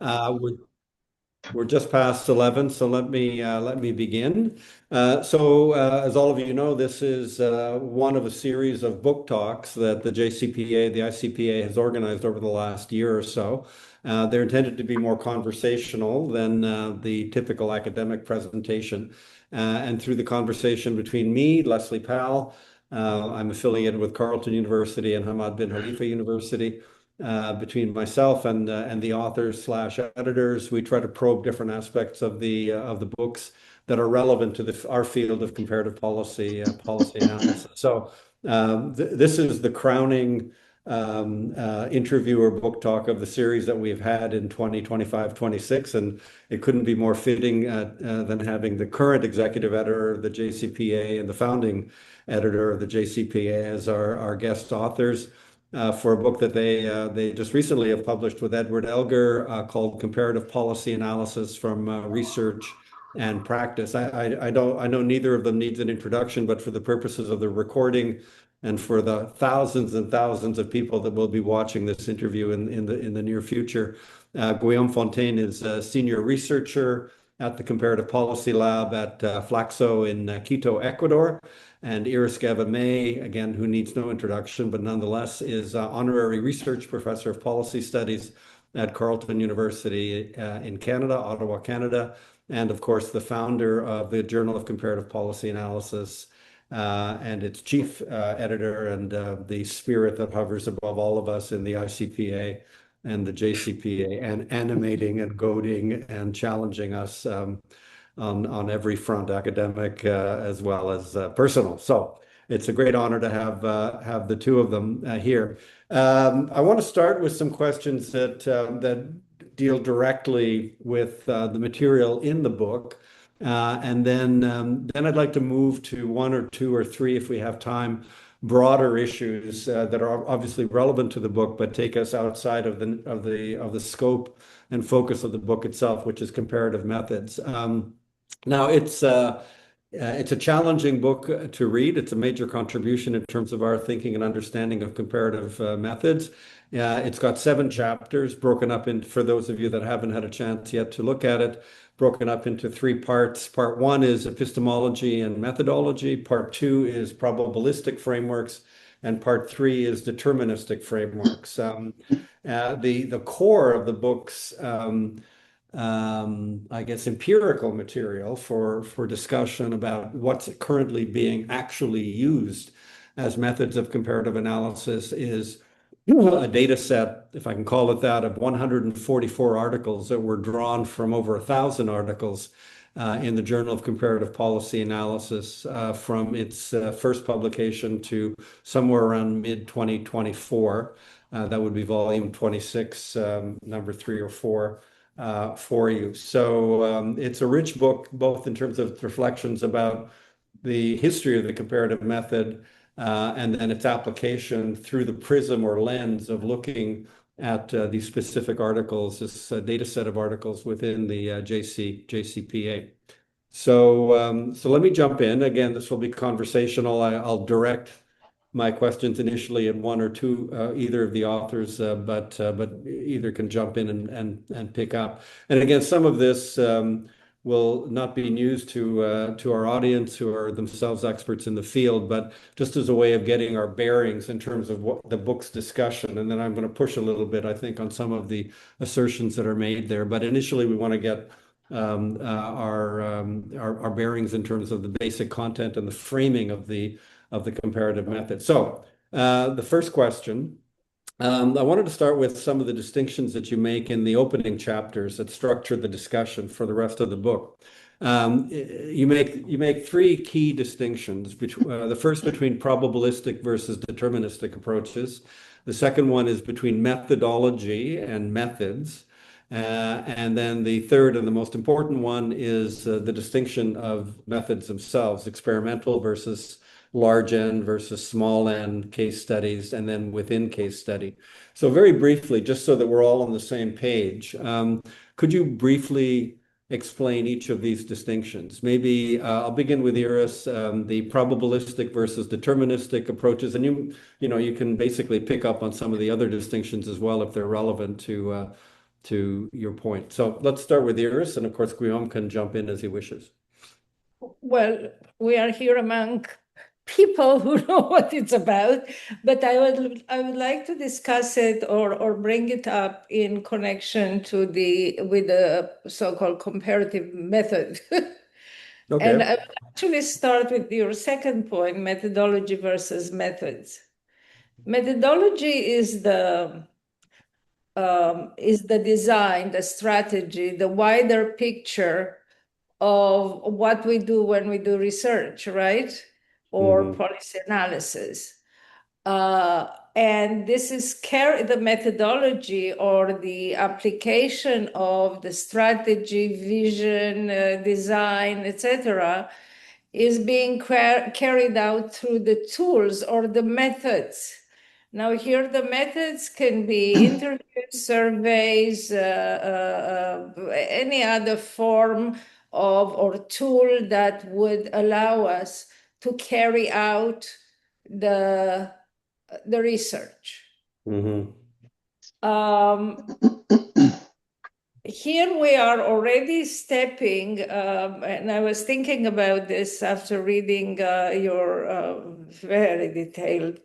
We're just past 11, so let me begin. As all of you know, this is one of a series of book talks that the JCPA, the ICPA, has organized over the last year or so. They're intended to be more conversational than the typical academic presentation. And through the conversation between me, Leslie Powell, I'm affiliated with Carleton University and Hamad bin Khalifa University. Between myself and the authors slash editors, we try to probe different aspects of the books that are relevant to our field of comparative policy analysis. So this is the crowning interview or book talk of the series that we've had in 2025, 26, and it couldn't be more fitting than having the current executive editor of the JCPA and the founding editor of the JCPA as our guest authors for a book that they just recently have published with Edward Elgar called Comparative Policy Analysis from Research and Practice. I know neither of them needs an introduction, but for the purposes of the recording and for the thousands and thousands of people that will be watching this interview in the near future, Guillaume Fontaine is a senior researcher at the Comparative Policy Lab at Flaxo in Quito, Ecuador. And Iris Geva-May, again, who needs no introduction, but nonetheless is honorary research professor of policy studies at Carleton University in Canada, Ottawa, Canada, and of course the founder of the Journal of Comparative Policy Analysis and its chief editor and the spirit that hovers above all of us in the ICPA and the JCPA, and animating and goading and challenging us on every front, academic as well as personal. So it's a great honor to have the two of them here. I want to start with some questions that deal directly with the material in the book, and then I'd like to move to one or two or three, if we have time, broader issues that are obviously relevant to the book, but take us outside of the scope and focus of the book itself, which is comparative methods. Now, it's a challenging book to read. It's a major contribution in terms of our thinking and understanding of comparative methods. It's got 7 chapters broken up into, for those of you that haven't had a chance yet to look at it, broken up into 3 parts. Part 1 is epistemology and methodology. Part 2 is probabilistic frameworks. And part 3 is deterministic frameworks. The core of the book's I guess, empirical material for discussion about what's currently being actually used as methods of comparative analysis is a data set, if I can call it that, of 144 articles that were drawn from over 1,000 articles in the Journal of Comparative Policy Analysis from its first publication to somewhere around mid-2024. That would be volume 26, number 3 or 4. For you. So it's a rich book, both in terms of reflections about the history of the comparative method and then its application through the prism or lens of looking at these specific articles, this data set of articles within the JCPA. So let me jump in. Again, this will be conversational. I'll direct my questions initially at one or two, either of the authors, but either can jump in and pick up. And again, some of this will not be news to our audience, who are themselves experts in the field, but just as a way of getting our bearings in terms of what the book's discussion. And then I'm going to push a little bit, I think, on some of the assertions that are made there. But initially, we want to get our bearings in terms of the basic content and the framing of the comparative method. So the first question, I wanted to start with some of the distinctions that you make in the opening chapters that structure the discussion for the rest of the book. You make 3 key distinctions. The first between probabilistic versus deterministic approaches. The second one is between methodology and methods. And then the third and the most important one is the distinction of methods themselves, experimental versus large N versus small n case studies, and then within case study. So very briefly, just so that we're all on the same page, could you briefly explain each of these distinctions? Maybe I'll begin with Iris, the probabilistic versus deterministic approaches, and you can basically pick up on some of the other distinctions as well if they're relevant to to your point. So let's start with Iris, and of course, Guillaume can jump in as he wishes. Well, we are here among people who know what it's about, but I would like to discuss it or bring it up in connection to with the so-called comparative method. And I Okay. will actually start with your second point, methodology versus methods. Methodology is the design, the strategy, the wider picture of what we do when we do research, right? Or Mm-hmm. policy analysis. And this is the methodology or the application of the strategy, vision, design, etc., is being carried out through the tools or the methods. Now, here the methods can be interviews, surveys, any other form of or tool that would allow us to carry out the research. Mm-hmm. Um, Here we are already stepping, and I was thinking about this after reading your very detailed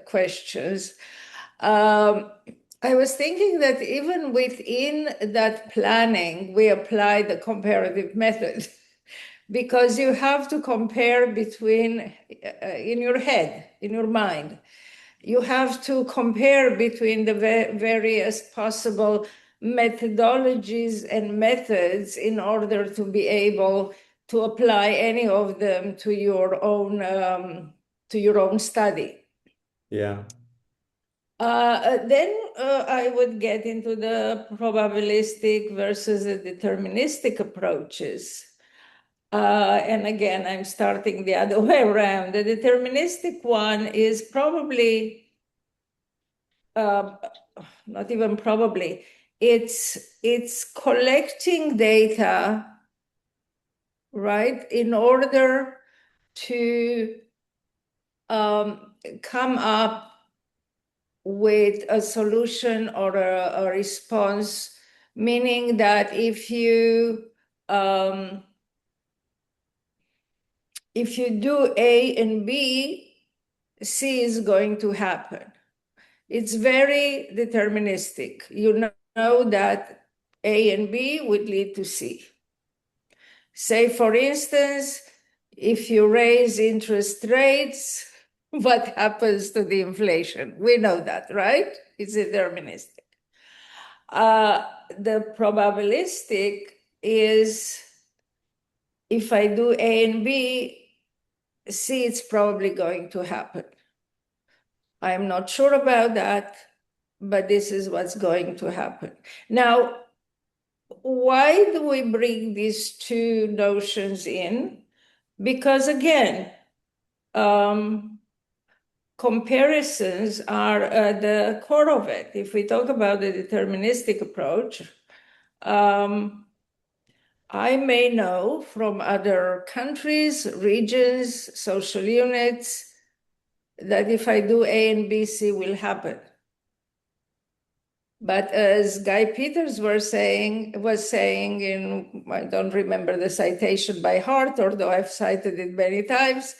questions. I was thinking that even within that planning, we apply the comparative method because you have to compare between, in your head, in your mind, you have to compare between the various possible methodologies and methods in order to be able to apply any of them to your own study. Yeah. Then I would get into the probabilistic versus the deterministic approaches. And again, I'm starting the other way around. The deterministic one is probably, not even probably, it's collecting data, right, in order to come up with a solution or a response, meaning that if you do A and B, C is going to happen. It's very deterministic. You know that A and B would lead to C. Say, for instance, if you raise interest rates, what happens to the inflation? We know that, right? It's deterministic. The probabilistic is if I do A and B, C, it's probably going to happen. I'm not sure about that, but this is what's going to happen. Now, why do we bring these two notions in? Because again, comparisons are at the core of it. If we talk about the deterministic approach, I may know from other countries, regions, social units, that if I do A and B, C will happen. But as Guy Peters was saying in, I don't remember the citation by heart, although I've cited it many times,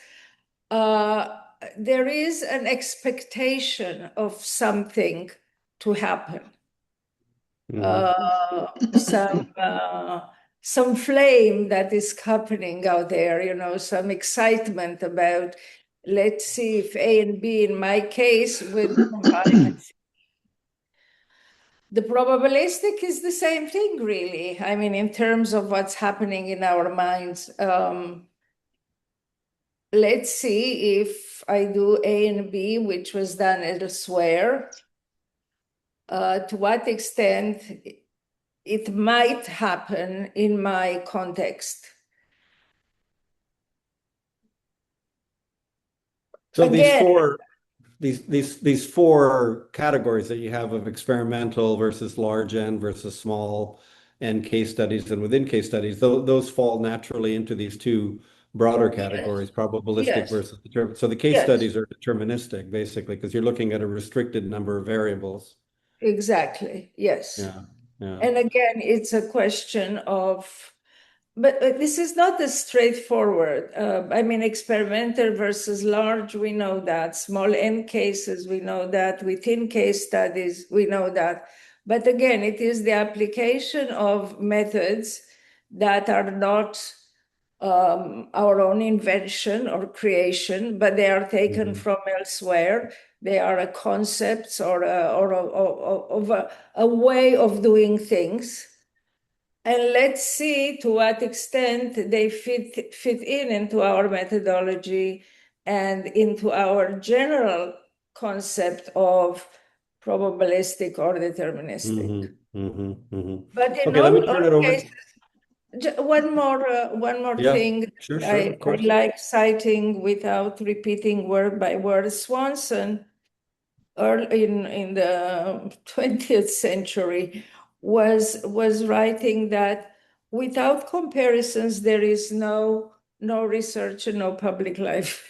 there is an expectation of something to happen. Some flame that is happening out there, some excitement about, let's see if A and B in my case would combine. The probabilistic is the same thing, really. I mean, in terms of what's happening in our minds. Let's see if I do A and B, which was done elsewhere, to what extent it might happen in my context. So Again, these four categories that you have of experimental versus large N versus small N case studies, and within case studies, those fall naturally into these two broader categories, probabilistic yes, versus deterministic. So the case yes, studies are deterministic, basically, because you're looking at a restricted number of variables. exactly, yes. Yeah. Yeah. And again, it's a question of, but this is not as straightforward. I mean, experimental versus large, we know that. Small n cases, we know that. Within case studies, we know that. But again, it is the application of methods that are not our own invention or creation, but they are taken from elsewhere. They are a concepts or a way of doing things. And let's see to what extent they fit in into our methodology and into our general concept of probabilistic or deterministic. But in Okay, let me all turn it over. cases, one more Yeah, thing sure, I of course. like citing without repeating word by word. Swanson, early in the 20th century, was writing that without comparisons there is no research and no public life.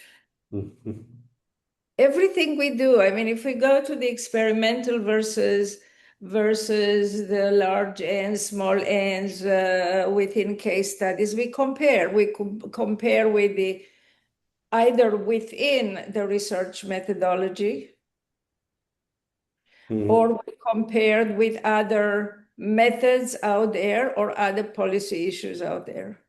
Everything we do, I mean, if we go to the experimental versus the large n's, small n's within case studies, we compare. We compare with the either within the research methodology or we compared with other methods out there or other policy issues out there.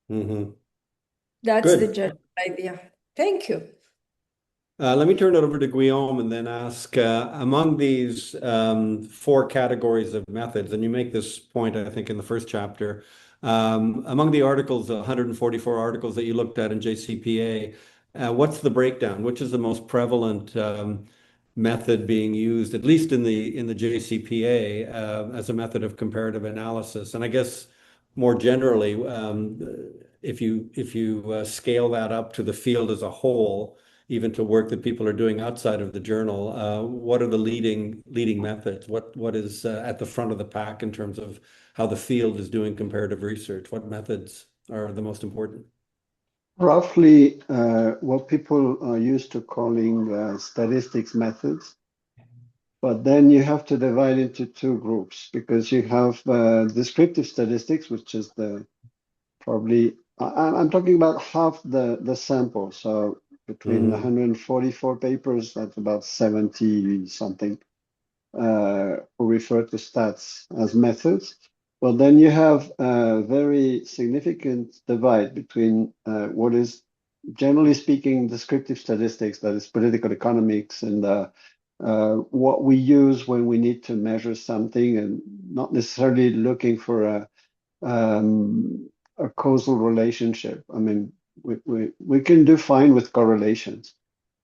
That's the Good. general idea. Thank you. Let me turn it over to Guillaume and then ask among these four categories of methods, and you make this point, I think, in the first chapter. Among the articles, 144 articles that you looked at in JCPA, what's the breakdown? Which is the most prevalent method being used, at least in the JCPA, as a method of comparative analysis? And I guess more generally, if you scale that up to the field as a whole, even to work that people are doing outside of the journal, what are the leading methods? What is at the front of the pack in terms of how the field is doing comparative research? What methods are the most important? Roughly, what people are used to calling statistics methods. But then you have to divide into two groups because you have descriptive statistics, which is probably, I'm talking about half the sample. So between 144 papers, that's about 70 something who refer to stats as methods. Well, then you have a very significant divide between what is, generally speaking, descriptive statistics, that is political economics, and what we use when we need to measure something and not necessarily looking for a causal relationship. I mean, we can do fine with correlations.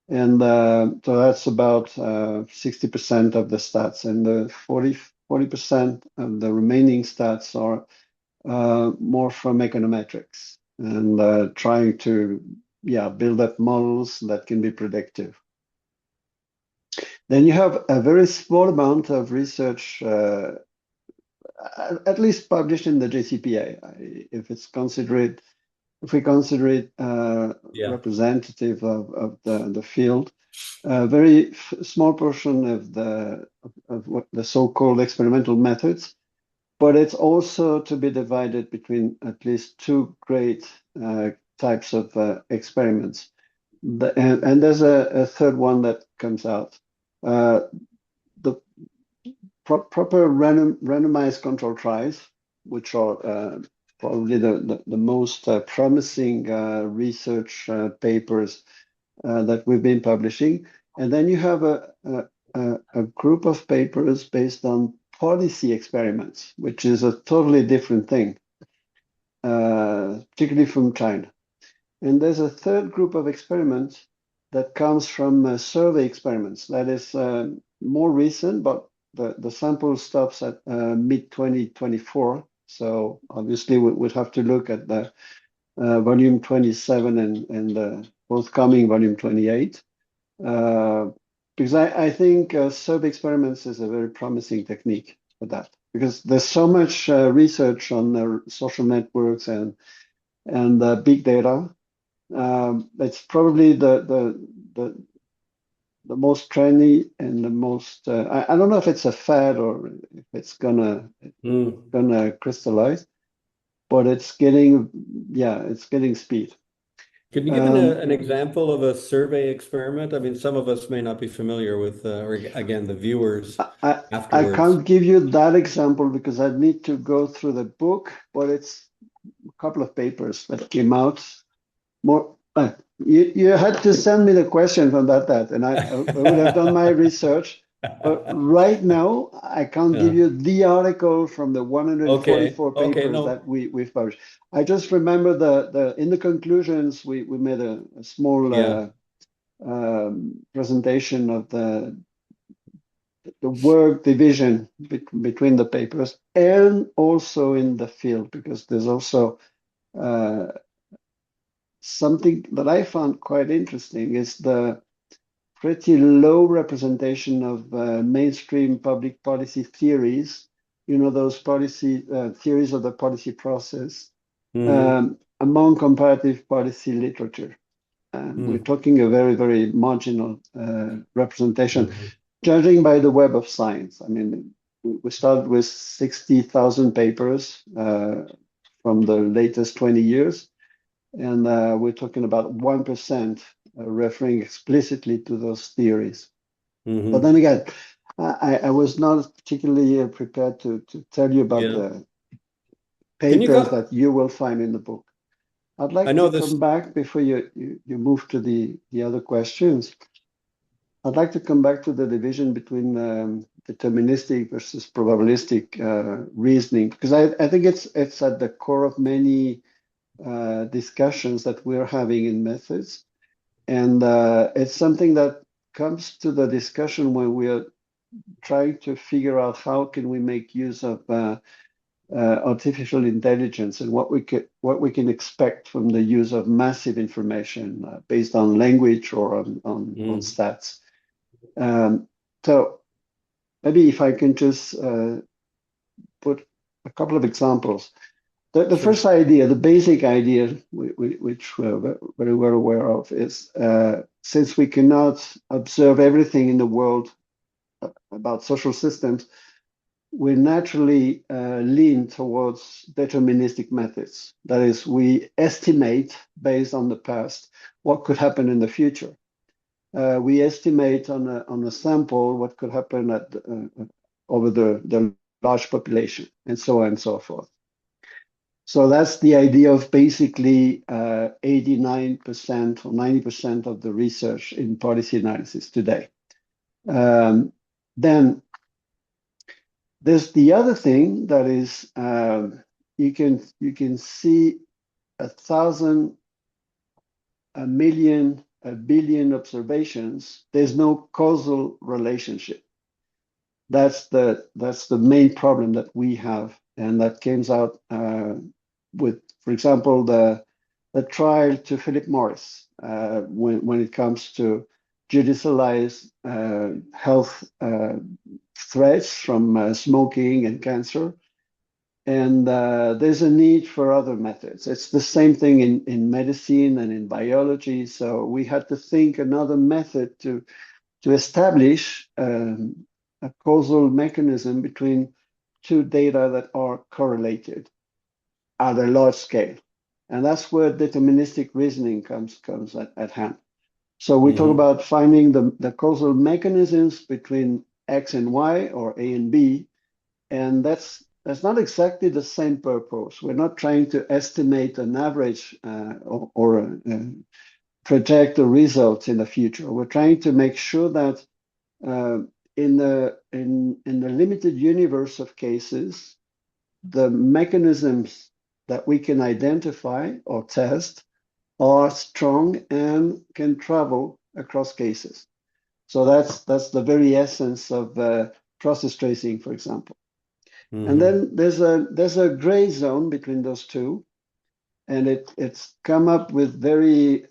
And so that's about 60% of the stats, and the 40% of the remaining stats are more from econometrics and trying to build up models that can be predictive. Then you have a very small amount of research, at least published in the JCPA, if we consider it representative of the field. A very small portion of what the so-called experimental methods, but it's also to be divided between at least two great types of experiments. And there's a third one that comes out. The proper randomized control trials, which are probably the most promising research papers that we've been publishing. And then you have a group of papers based on policy experiments, which is a totally different thing, particularly from China. And there's a third group of experiments that comes from survey experiments. That is more recent, but the sample stops at mid-2024. So obviously we would have to look at the volume 27 and the forthcoming volume 28. Because I think survey experiments is a very promising technique for that, because there's so much research on social networks and big data. It's probably the the most trendy and the most. I don't know if it's a fad or if it's gonna crystallize, but it's getting speed. Can you give an example of a survey experiment? I mean, some of us may not be familiar with, or again, the viewers I afterwards. can't give you that example because I need to go through the book, but it's a couple of papers that came out. More, you had to send me the question about that, and I would have done my research. But right now, I can't give you the article from the 144 papers that we've published. I just remember in the conclusions we made a small presentation of the work division between the papers and also in the field, because there's also something that I found quite interesting is the pretty low representation of mainstream public policy theories, those policy theories of the policy process among comparative policy literature. We're talking a very, very marginal representation, judging by the Web of Science. I mean, we started with 60,000 papers from the latest 20 years. And we're talking about 1% referring explicitly to those theories. But then again, I was not particularly prepared to tell you about the papers that you will find in the book. I'd like to come back before you move to the other questions. I'd like to come back to the division between deterministic versus probabilistic reasoning, because I think it's at the core of many discussions that we're having in methods. And it's something that comes to the discussion when we are trying to figure out how can we make use of artificial intelligence and what we can expect from the use of massive information based on language or on stats. So maybe if I can just put a couple of examples. The first idea, the basic idea, which we're very well aware of, is since we cannot observe everything in the world about social systems, we naturally lean towards deterministic methods. That is, we estimate based on the past what could happen in the future. We estimate on a sample what could happen over the large population, and so on and so forth. So that's the idea of basically 89% or 90% of the research in policy analysis today. Then there's the other thing that is you can see 1,000, a million, a billion observations. There's no causal relationship. That's the main problem that we have, and that came out with, for example, the trial to Philip Morris when it comes to judicialize health threats from smoking and cancer. And there's a need for other methods. It's the same thing in medicine and in biology. So we had to think another method to establish a causal mechanism between two data that are correlated at a large scale. And that's where deterministic reasoning comes at hand. So we talk about finding the causal mechanisms between X and Y, or A and B, and that's not exactly the same purpose. We're not trying to estimate an average or project the results in the future. We're trying to make sure that in the limited universe of cases, the mechanisms that we can identify or test are strong and can travel across cases. So that's the very essence of process tracing, for example. And then there's a gray zone between those two, and it's come up with very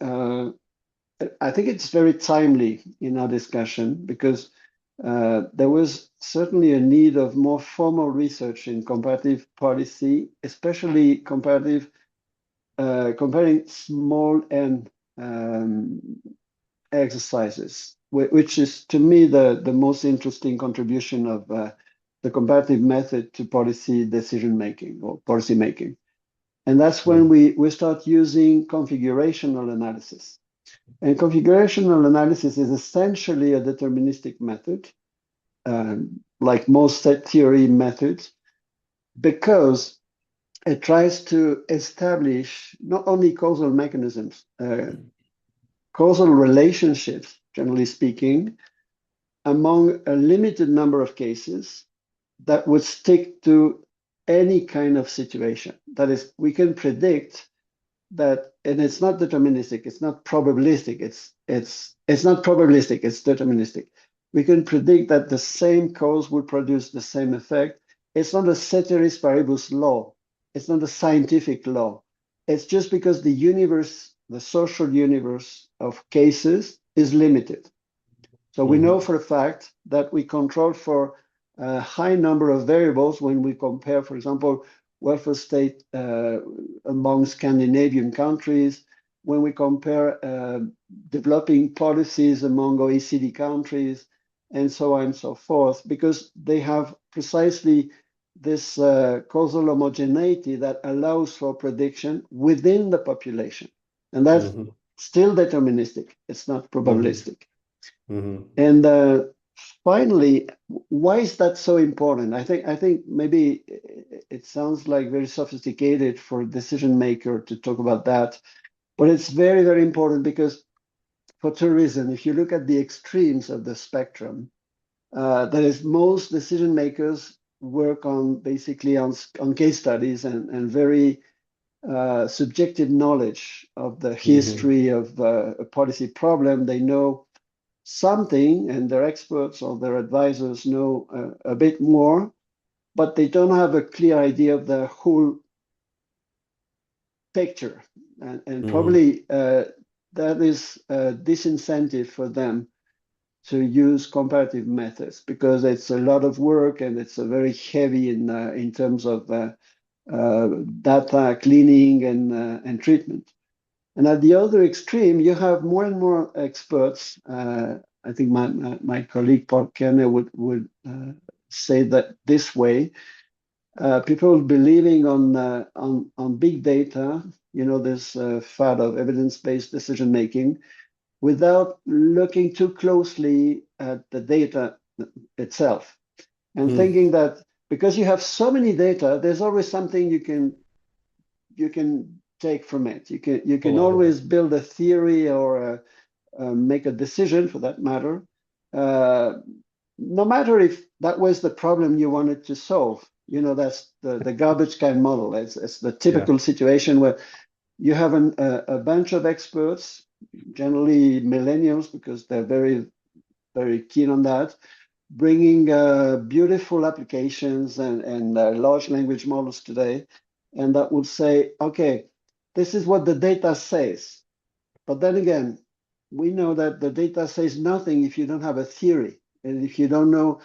I think it's very timely in our discussion, because there was certainly a need of more formal research in comparative policy, especially comparing small n exercises, which is to me the most interesting contribution of the comparative method to policy decision making or policy making. And that's when we start using configurational analysis. And configurational analysis is essentially a deterministic method, like most set theory methods, because it tries to establish not only causal mechanisms, causal relationships, generally speaking, among a limited number of cases that would stick to any kind of situation. That is, we can predict that, and it's not deterministic, it's not probabilistic, it's not probabilistic, it's deterministic. We can predict that the same cause will produce the same effect. It's not a ceteris paribus law. It's not a scientific law. It's just because the universe, the social universe of cases is limited. So we know for a fact that we control for a high number of variables when we compare, for example, welfare state among Scandinavian countries, when we compare developing policies among OECD countries, and so on and so forth, because they have precisely this causal homogeneity that allows for prediction within the population. And that's still deterministic. It's not probabilistic. And finally, why is that so important? I think maybe it sounds like very sophisticated for a decision maker to talk about that, but it's very, very important because for two reasons. If you look at the extremes of the spectrum, that is, most decision makers work on basically on case studies and very subjective knowledge of the history of a policy problem. They know something, and their experts or their advisors know a bit more, but they don't have a clear idea of the whole picture. And probably that is a disincentive for them to use comparative methods, because it's a lot of work and it's a very heavy in terms of data cleaning and treatment. And at the other extreme, you have more and more experts. I think my colleague Paul Kerner would say that this way. People believing on big data, this fad of evidence-based decision making, without looking too closely at the data itself, and thinking that because you have so many data, there's always something you can take from it. You can always build a theory or make a decision, for that matter, no matter if that was the problem you wanted to solve. That's the garbage can model. It's the typical situation where you have a bunch of experts, generally millennials, because they're very, very keen on that, bringing beautiful applications and large language models today, and that will say, okay, this is what the data says. But then again, we know that the data says nothing if you don't have a theory, and if you don't know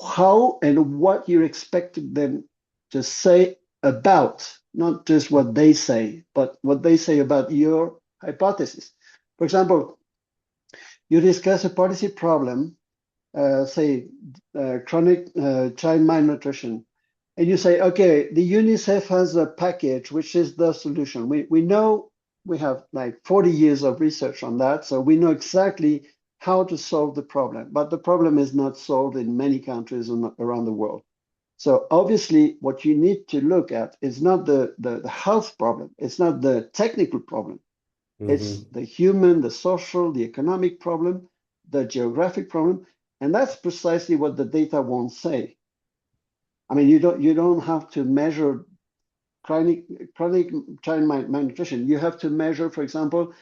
how and what you're expecting them to say about, not just what they say, but what they say about your hypothesis. For example, you discuss a policy problem, say chronic child malnutrition, and you say, okay, the UNICEF has a package which is the solution. We know, we have like 40 years of research on that, so we know exactly how to solve the problem. But the problem is not solved in many countries around the world. So obviously, what you need to look at is not the health problem. It's not the technical problem. It's the human, the social, the economic problem, the geographic problem. And that's precisely what the data won't say. I mean, you don't have to measure chronic child malnutrition. You have to measure, for example,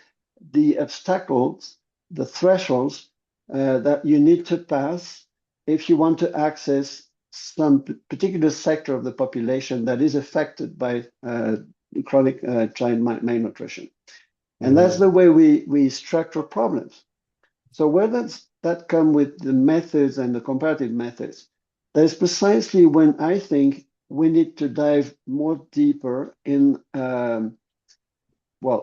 the obstacles, the thresholds that you need to pass if you want to access some particular sector of the population that is affected by chronic child malnutrition. And that's the way we structure problems. So where does that come with the methods and the comparative methods? That is precisely when I think we need to dive more deeper in,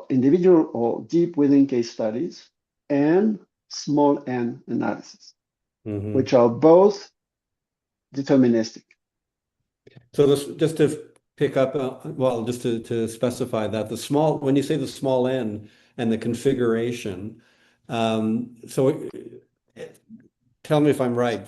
individual or deep within case studies, and small n analysis, which are both deterministic. So this, just to pick up, well, just to specify that when you say the small n and the configuration, so tell me if I'm right,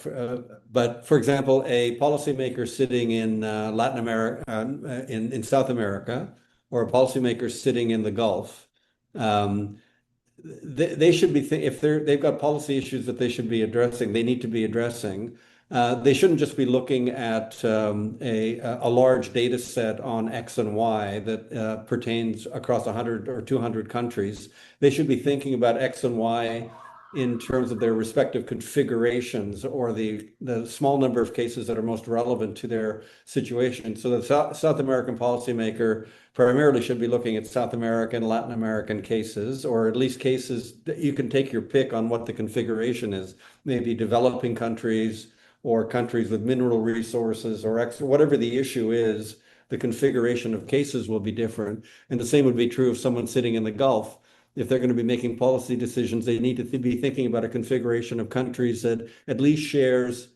but for example, a policymaker sitting in Latin America, in South America, or a policymaker sitting in the Gulf, they should be if they've got policy issues that they should be addressing, they need to be addressing. They shouldn't just be looking at a large data set on X and Y that pertains across 100 or 200 countries. They should be thinking about X and Y in terms of their respective configurations or the small number of cases that are most relevant to their situation. So the South American policymaker primarily should be looking at South American, Latin American cases, or at least cases that you can take your pick on what the configuration is, maybe developing countries or countries with mineral resources or whatever the issue is, the configuration of cases will be different. And the same would be true of someone sitting in the Gulf. If they're going to be making policy decisions, they need to be thinking about a configuration of countries that at least shares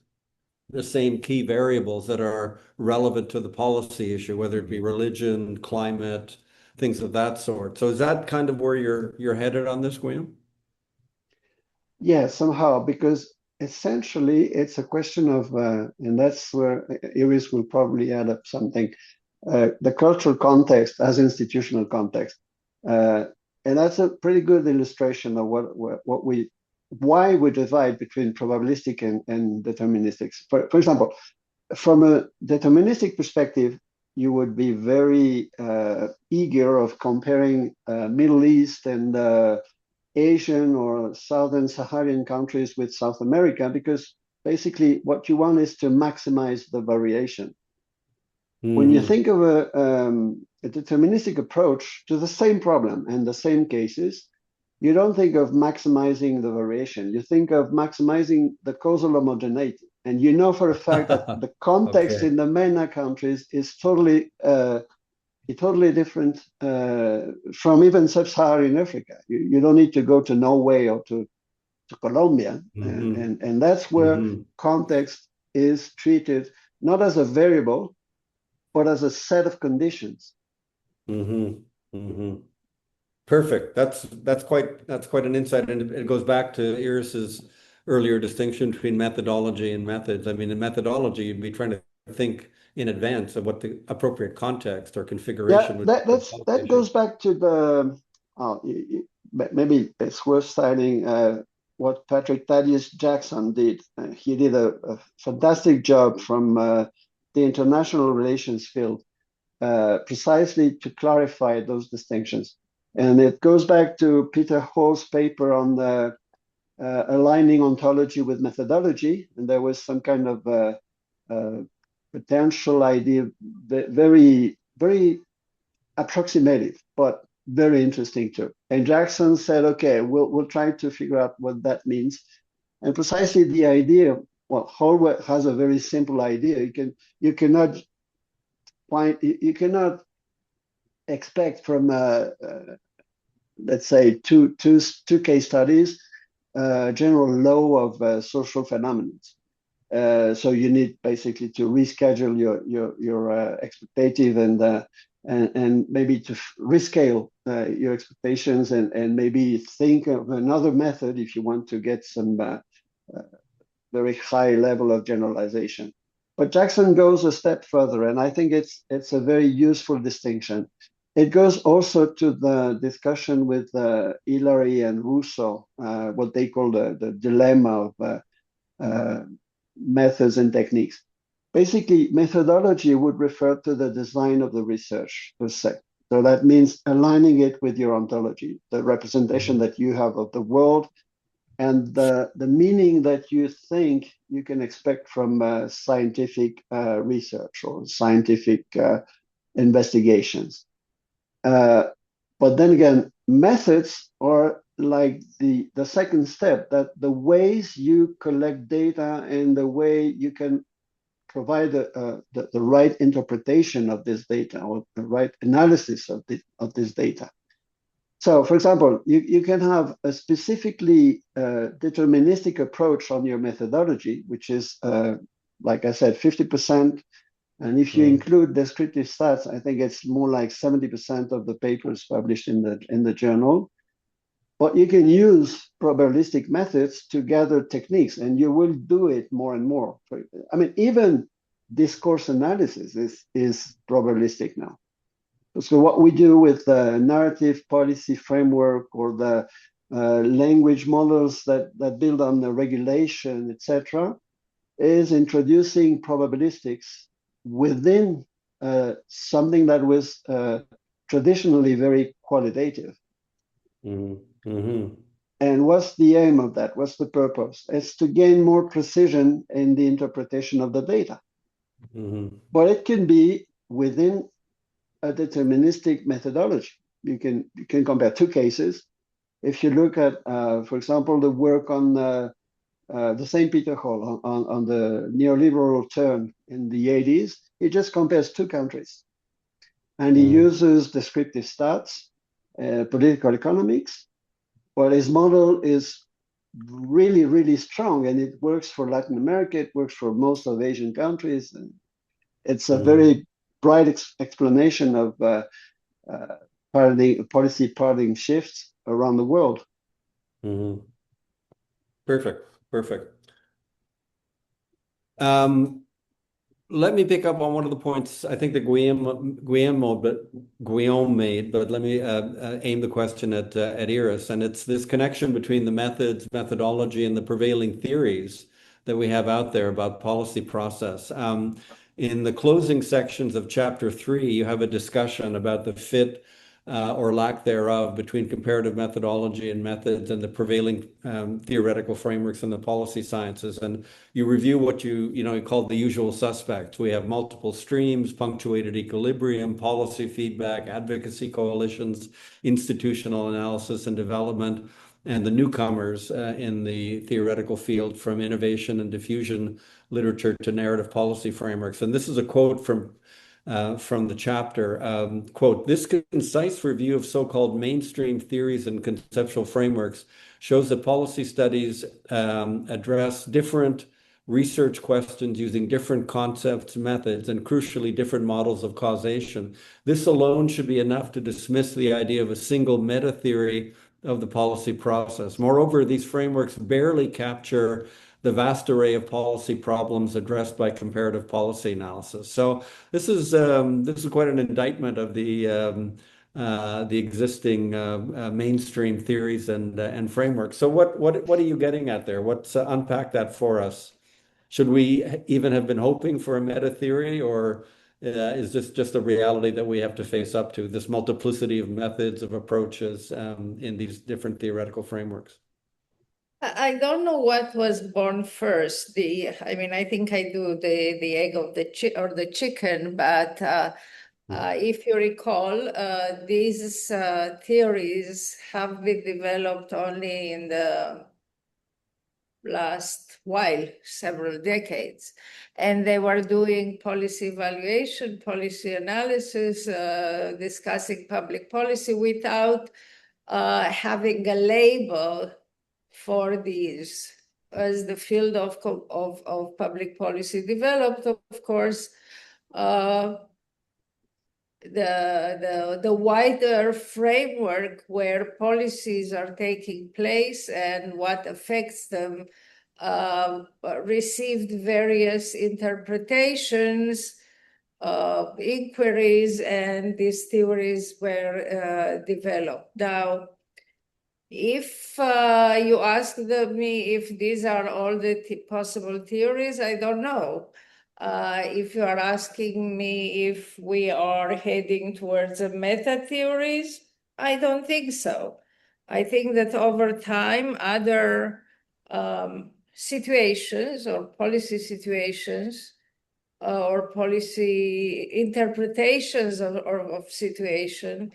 the same key variables that are relevant to the policy issue, whether it be religion, climate, things of that sort. So is that kind of where you're headed on this, Guillaume? Yeah, somehow, because essentially it's a question of, and that's where Iris will probably add up something, the cultural context as institutional context. And that's a pretty good illustration of why we divide between probabilistic and deterministics. For example, from a deterministic perspective, you would be very eager of comparing Middle East and Asian or Southern Saharan countries with South America, because basically what you want is to maximize the variation. When you think of a deterministic approach to the same problem and the same cases, you don't think of maximizing the variation. You think of maximizing the causal homogeneity. And you know for a fact that the context Okay. in the MENA countries is totally different from even sub-Saharan Africa. You don't need to go to Norway or to Colombia. And that's where context is treated not as a variable, but as a set of conditions. Perfect. That's quite an insight, and it goes back to Iris's earlier distinction between methodology and methods. I mean, in methodology, you'd be trying to think in advance of what the appropriate context or configuration would be. That goes back to the maybe it's worth citing what Patrick Thaddeus Jackson did. He did a fantastic job from the international relations field, precisely to clarify those distinctions. And it goes back to Peter Hall's paper on the aligning ontology with methodology. And there was some kind of potential idea, very, very approximative, but very interesting too. And Jackson said, okay, we'll try to figure out what that means. And precisely the idea, well, Hall has a very simple idea. You cannot expect from let's say two case studies general law of social phenomena. So you need basically to reschedule your expectative and maybe to rescale your expectations and maybe think of another method if you want to get some very high level of generalization. But Jackson goes a step further, and I think it's a very useful distinction. It goes also to the discussion with Hillary and Russo, what they call the dilemma of methods and techniques. Basically, methodology would refer to the design of the research per se. So that means aligning it with your ontology, the representation that you have of the world, and the meaning that you think you can expect from scientific research or scientific investigations. But then again, methods are like the second step, that the ways you collect data and the way you can provide the right interpretation of this data or the right analysis of this data. So, for example, you can have a specifically deterministic approach on your methodology, which is, like I said, 50%. And if you include descriptive stats, I think it's more like 70% of the papers published in the journal. But you can use probabilistic methods to gather techniques, and you will do it more and more. I mean, even discourse analysis is probabilistic now. So what we do with the narrative policy framework or the language models that build on the regulation, etc., is introducing probabilistics within something that was traditionally very qualitative. And what's the aim of that? What's the purpose? It's to gain more precision in the interpretation of the data. But it can be within a deterministic methodology. You can compare two cases. If you look at, for example, the work on the St. Peter Hall on the neoliberal turn in the 80s, he just compares two countries. And he uses descriptive stats, political economics, but his model is really, really strong, and it works for Latin America, it works for most of Asian countries. And it's a very bright explanation of policy paradigm shifts around the world. Perfect. Let me pick up on one of the points I think that Guillaume made, but let me aim the question at Iris, and it's this connection between the methodology, and the prevailing theories that we have out there about policy process. In the closing sections of chapter 3, you have a discussion about the fit or lack thereof between comparative methodology and methods and the prevailing theoretical frameworks in the policy sciences. And you review what you call the usual suspects. We have multiple streams, punctuated equilibrium, policy feedback, advocacy coalitions, institutional analysis and development, and the newcomers in the theoretical field, from innovation and diffusion literature to narrative policy frameworks. And this is a quote from the chapter, quote, "This concise review of so-called mainstream theories and conceptual frameworks shows that policy studies address different research questions using different concepts, methods, and crucially different models of causation. This alone should be enough to dismiss the idea of a single meta-theory of the policy process. Moreover, these frameworks barely capture the vast array of policy problems addressed by comparative policy analysis." So this is quite an indictment of the existing mainstream theories and frameworks. So what are you getting at there? Unpack that for us. Should we even have been hoping for a meta theory, or is this just a reality that we have to face up to, this multiplicity of methods, of approaches in these different theoretical frameworks? I don't know what was born first. I think I do the egg or the chicken, but if you recall, these theories have been developed only in the last while, several decades. And they were doing policy evaluation, policy analysis, discussing public policy without having a label for these. As the field of public policy developed, of course, the wider framework where policies are taking place and what affects them received various interpretations, inquiries, and these theories were developed. Now, if you ask me if these are all the possible theories, I don't know. If you are asking me if we are heading towards a meta theories, I don't think so. I think that over time, other situations or policy situations or policy interpretations of situation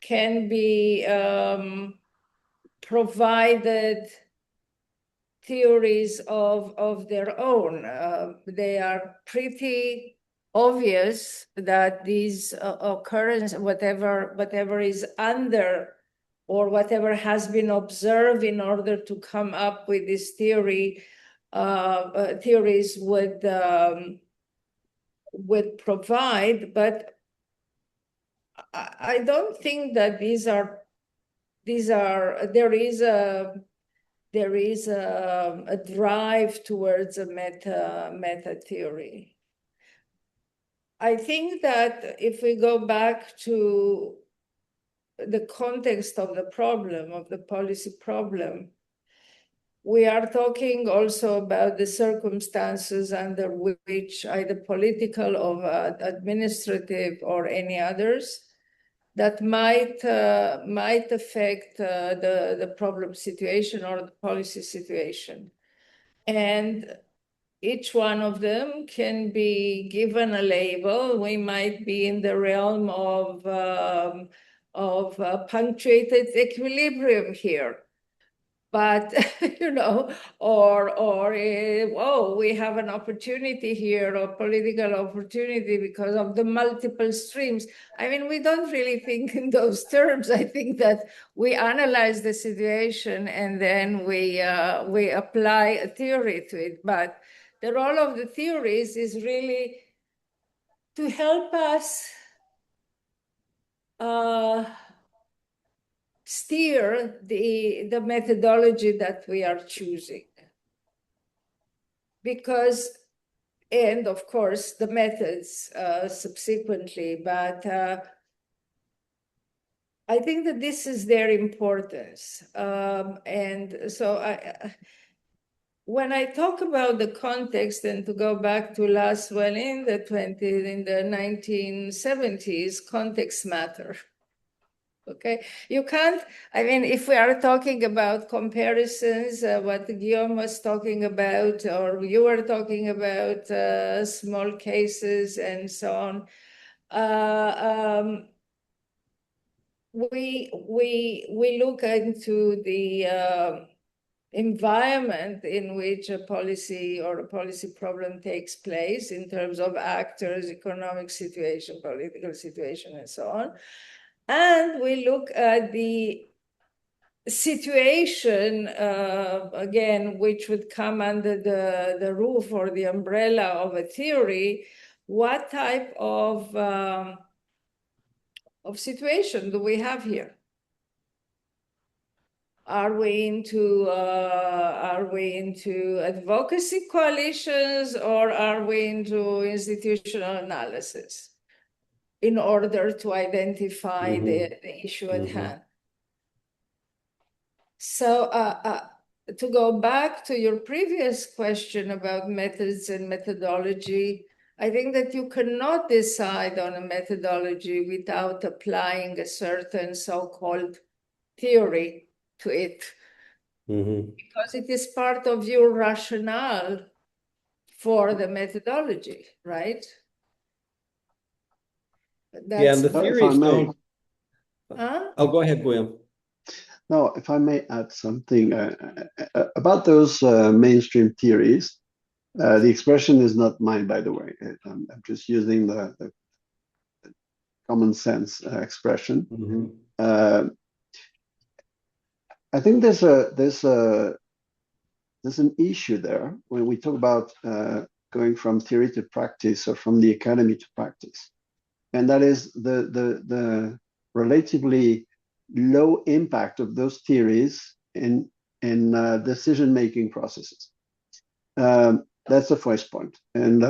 can be provided theories of their own. They are pretty obvious that these occurrences, whatever is under or whatever has been observed in order to come up with this theories would provide, but I don't think that there is a drive towards a meta theory. I think that if we go back to the context of the problem, of the policy problem, we are talking also about the circumstances under which either political or administrative or any others that might affect the problem situation or the policy situation. And each one of them can be given a label. We might be in the realm of punctuated equilibrium here. But, we have an opportunity here, a political opportunity because of the multiple streams. I mean, we don't really think in those terms. I think that we analyze the situation and then we apply a theory to it. But the role of the theories is really to help us steer the methodology that we are choosing. And of course, the methods subsequently, but I think that this is their importance. And so when I talk about the context, and to go back to Laswell in the 1970s, context matter. Okay, you can't, I mean, if we are talking about comparisons, what Guillaume was talking about, or you were talking about small cases and so on, we look into the environment in which a policy or a policy problem takes place in terms of actors, economic situation, political situation, and so on. And we look at the situation, again, which would come under the roof or the umbrella of a theory. What type of situation do we have here? Are we into advocacy coalitions, or are we into institutional analysis in order to identify the issue at hand? So to go back to your previous question about methods and methodology, I think that you cannot decide on a methodology without applying a certain so-called theory to it, because it is part of your rationale for the methodology, right? Yeah, and the theories don't. Oh, go ahead, Guillaume. No, if I may add something about those mainstream theories. The expression is not mine, by the way. I'm just using the common sense expression. I think there's an issue there when we talk about going from theory to practice or from the academy to practice, and that is the relatively low impact of those theories in decision-making processes. That's the first point. And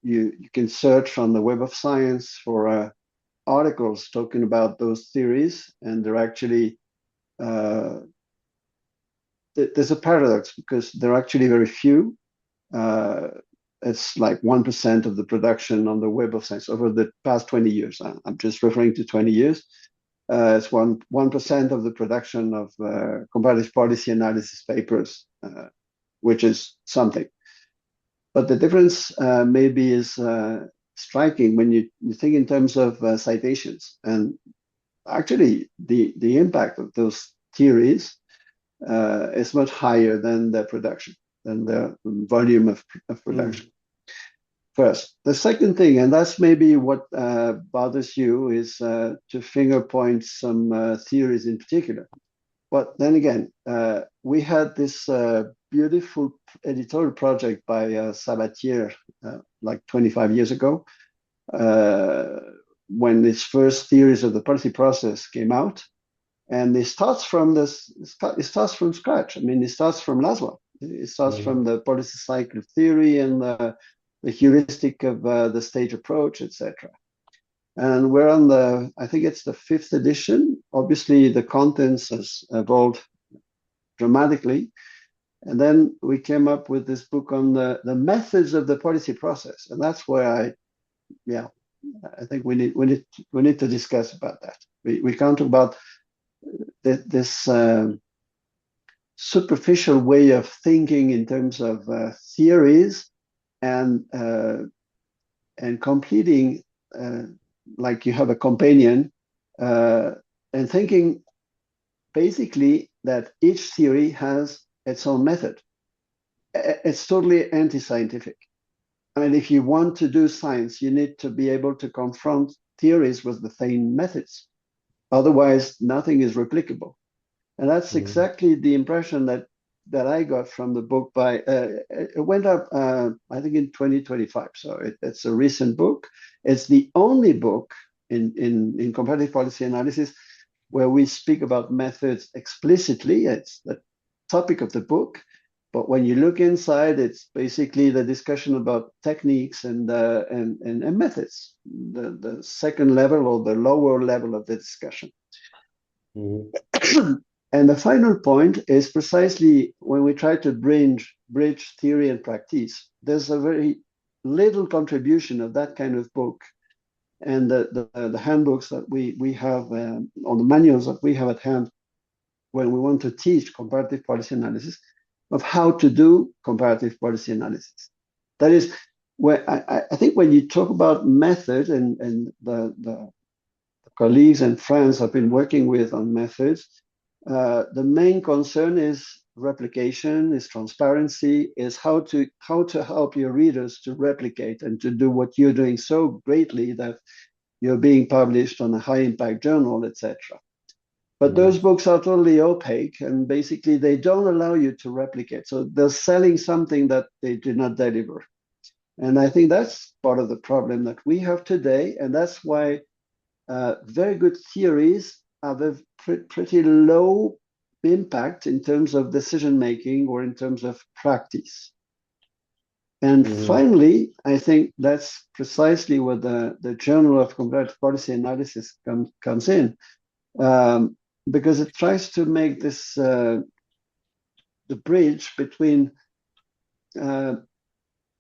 you can search on the Web of Science for articles talking about those theories, and they're actually there's a paradox because there are actually very few. It's like 1% of the production on the Web of Science over the past 20 years. I'm just referring to 20 years. It's 1% of the production of comparative policy analysis papers, which is something. But the difference maybe is striking when you think in terms of citations. And actually, the impact of those theories is much higher than the production, than the volume of production. first. The second thing, and that's maybe what bothers you, is to finger point some theories in particular. But then again, we had this beautiful editorial project by Sabatier like 25 years ago, when his first theories of the policy process came out. And it starts from it starts from scratch. I mean, it starts from Laszlo. It starts from the policy cycle theory and the heuristic of the stage approach, etc. And we're on I think it's the 5th edition. Obviously, the contents has evolved dramatically. And then we came up with this book on the methods of the policy process. And that's where I think we need to discuss about that. We can't talk about this superficial way of thinking in terms of theories and completing like you have a companion and thinking basically that each theory has its own method. It's totally anti-scientific. I mean, if you want to do science, you need to be able to confront theories with the same methods. Otherwise, nothing is replicable. And that's exactly the impression that I got from the book by, it went up, I think in 2025. So it's a recent book. It's the only book in comparative policy analysis where we speak about methods explicitly. It's the topic of the book. But when you look inside, it's basically the discussion about techniques and methods, the second level or the lower level of the discussion. And the final point is precisely when we try to bridge theory and practice, there's a very little contribution of that kind of book. And the handbooks that we have, or the manuals that we have at hand when we want to teach comparative policy analysis, of how to do comparative policy analysis. That is, where I think when you talk about method, and the colleagues and friends I've been working with on methods, the main concern is replication, is transparency, is how to help your readers to replicate and to do what you're doing so greatly that you're being published on a high impact journal, etc. But those books are totally opaque, and basically they don't allow you to replicate. So they're selling something that they do not deliver. And I think that's part of the problem that we have today. And that's why very good theories have a pretty low impact in terms of decision making or in terms of practice. And finally, I think that's precisely where the Journal of Comparative Policy Analysis comes in. Because it tries to make this the bridge between a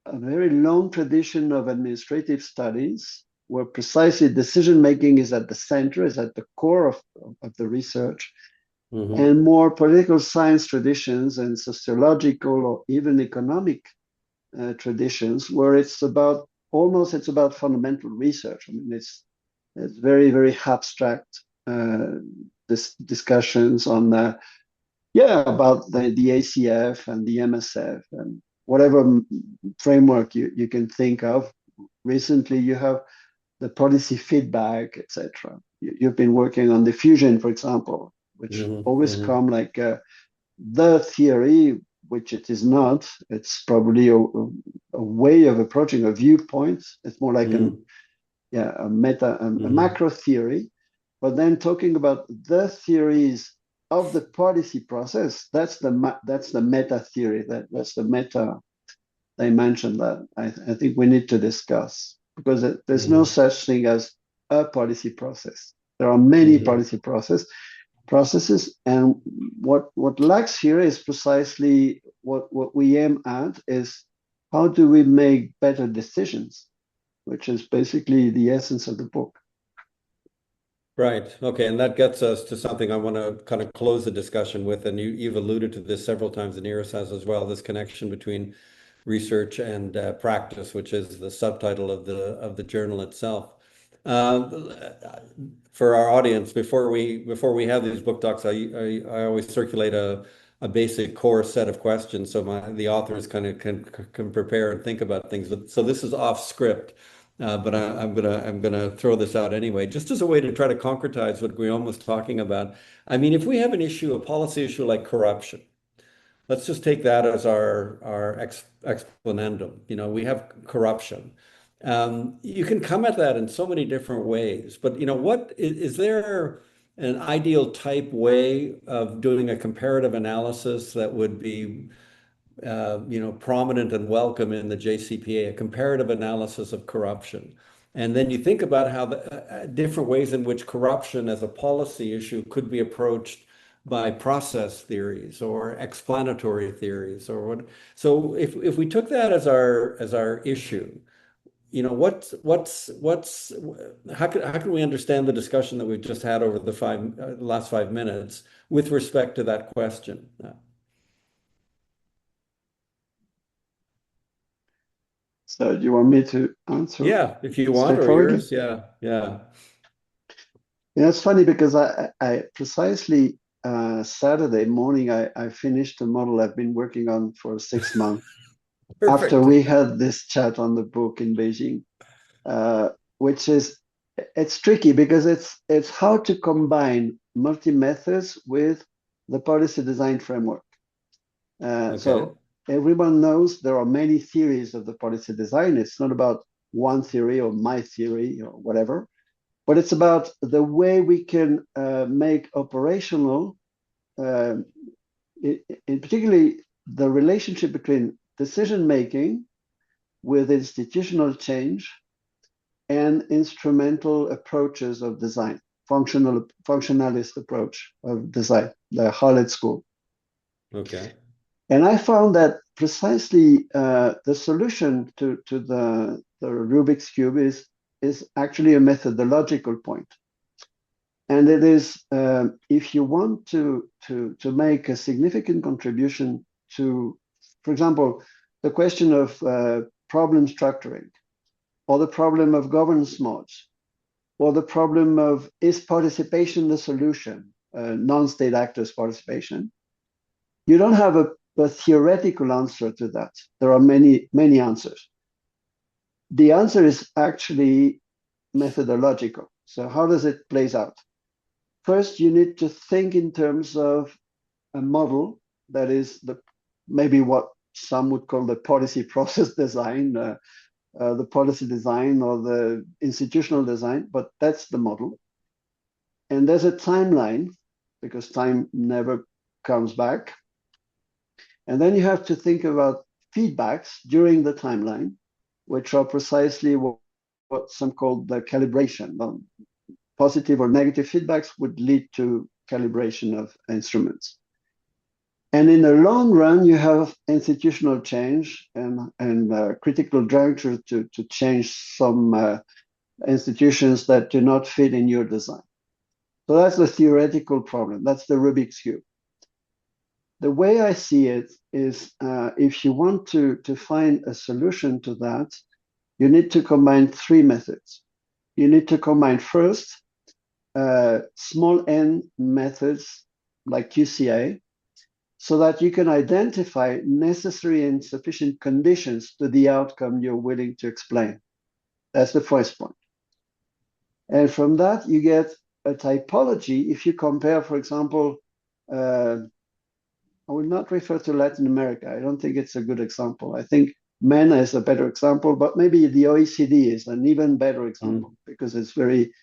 very long tradition of administrative studies, where precisely decision making is at the center, is at the core of the research, and more political science traditions and sociological or even economic traditions, where it's about fundamental research. I mean, it's very, very abstract. Discussions on about the ACF and the MSF and whatever framework you can think of. Recently, you have the policy feedback, etc. You've been working on diffusion, for example, which always come like the theory, which it is not. It's probably a way of approaching a viewpoint. It's more like a macro theory. But then talking about the theories of the policy process, that's the meta theory. That's the meta dimension that I think we need to discuss, because there's no such thing as a policy process. There are many policy processes, and what lacks here is precisely what we aim at is how do we make better decisions, which is basically the essence of the book. Right. Okay. And that gets us to something I want to kind of close the discussion with. And you've alluded to this several times, and Iris has as well, this connection between research and practice, which is the subtitle of the journal itself. For our audience, before we have these book talks, I always circulate a a basic core set of questions, so the authors kind of can prepare and think about things. So this is off script, but I'm gonna throw this out anyway, just as a way to try to concretize what Guillaume was talking about. I mean, if we have an issue, a policy issue like corruption, let's just take that as our exponendum. You know, we have corruption. You can come at that in so many different ways, but you know, what is there an ideal type way of doing a comparative analysis that would be you know, prominent and welcome in the JCPA, a comparative analysis of corruption? And then you think about how the different ways in which corruption as a policy issue could be approached by process theories or explanatory theories or what. So if we took that as our issue, you know, how can we understand the discussion that we've just had over the last 5 minutes with respect to that question? So do you want me to answer? Yeah, if you want, or yours. Yeah. Yeah, it's funny because I precisely Saturday morning I finished a model I've been working on for 6 months. Perfect. After we had this chat on the book in Beijing, which is, it's tricky because it's how to combine multi-methods with the policy design framework. Okay. So everyone knows there are many theories of the policy design. It's not about one theory or my theory or whatever, but it's about the way we can make operational, in particularly the relationship between decision making with institutional change and instrumental approaches of design, functionalist approach of design, the Harlett School. Okay. And I found that precisely the solution to the Rubik's Cube is actually a methodological point. And it is, if you want to make a significant contribution to, for example, the question of problem structuring, or the problem of governance modes, or the problem of is participation the solution, non-state actors participation, you don't have a theoretical answer to that. There are many, many answers. The answer is actually methodological. So how does it play out? First, you need to think in terms of a model that is maybe what some would call the policy process design, the policy design or the institutional design, but that's the model. And there's a timeline because time never comes back. And then you have to think about feedbacks during the timeline, which are precisely what some call the calibration. Positive or negative feedbacks would lead to calibration of instruments. And in the long run, you have institutional change and critical juncture to change some institutions that do not fit in your design. So that's the theoretical problem. That's the Rubik's Cube. The way I see it is if you want to find a solution to that, you need to combine 3 methods. You need to combine first small n methods like QCA, so that you can identify necessary and sufficient conditions to the outcome you're willing to explain. That's the first point. And from that, you get a typology. If you compare, for example, I would not refer to Latin America. I don't think it's a good example. I think MENA is a better example, but maybe the OECD is an even better example because it's very,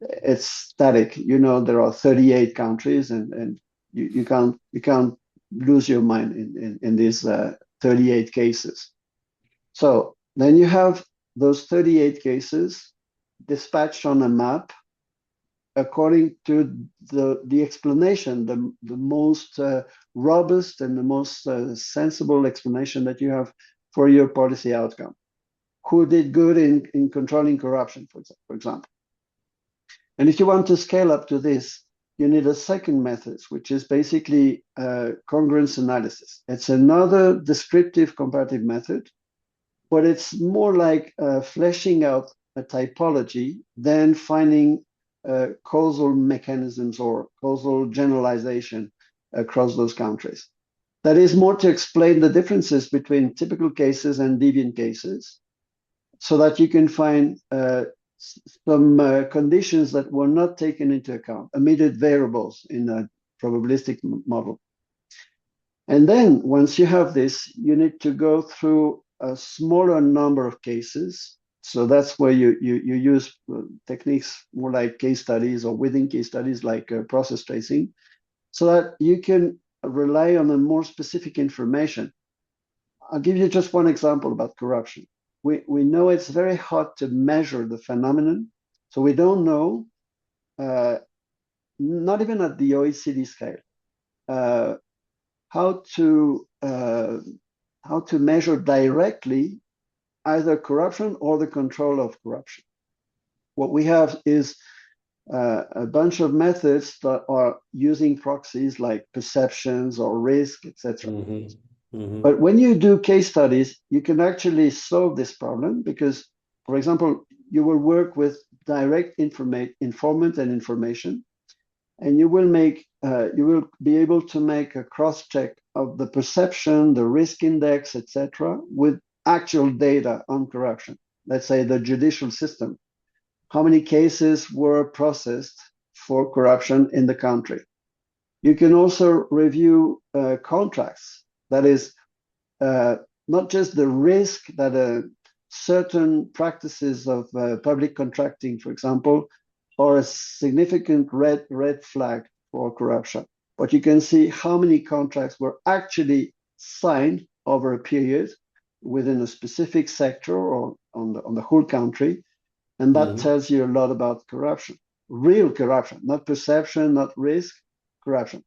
it's static. You know, there are 38 countries and you can't lose your mind in these 38 cases. So then you have those 38 cases dispatched on a map according to the explanation, the most robust and the most sensible explanation that you have for your policy outcome. Who did good in controlling corruption, for example. And if you want to scale up to this, you need a second method, which is basically congruence analysis. It's another descriptive comparative method, but it's more like fleshing out a typology than finding causal mechanisms or causal generalization across those countries. That is more to explain the differences between typical cases and deviant cases, so that you can find some conditions that were not taken into account, immediate variables in a probabilistic model. And then once you have this, you need to go through a smaller number of cases. So that's where you use techniques more like case studies or within case studies like process tracing, so that you can rely on a more specific information. I'll give you just one example about corruption. We know it's very hard to measure the phenomenon. So we don't know, not even at the OECD scale, how to measure directly either corruption or the control of corruption. What we have is a bunch of methods that are using proxies like perceptions or risk, etc. But when you do case studies, you can actually solve this problem because, for example, you will work with direct informant and information, and you will be able to make a cross-check of the perception, the risk index, etc., with actual data on corruption. Let's say the judicial system. How many cases were processed for corruption in the country? You can also review contracts. That is, not just the risk that certain practices of public contracting, for example, are a significant red flag for corruption, but you can see how many contracts were actually signed over a period within a specific sector or on the whole country, and that tells you a lot about corruption, real corruption, not perception, not risk, corruption.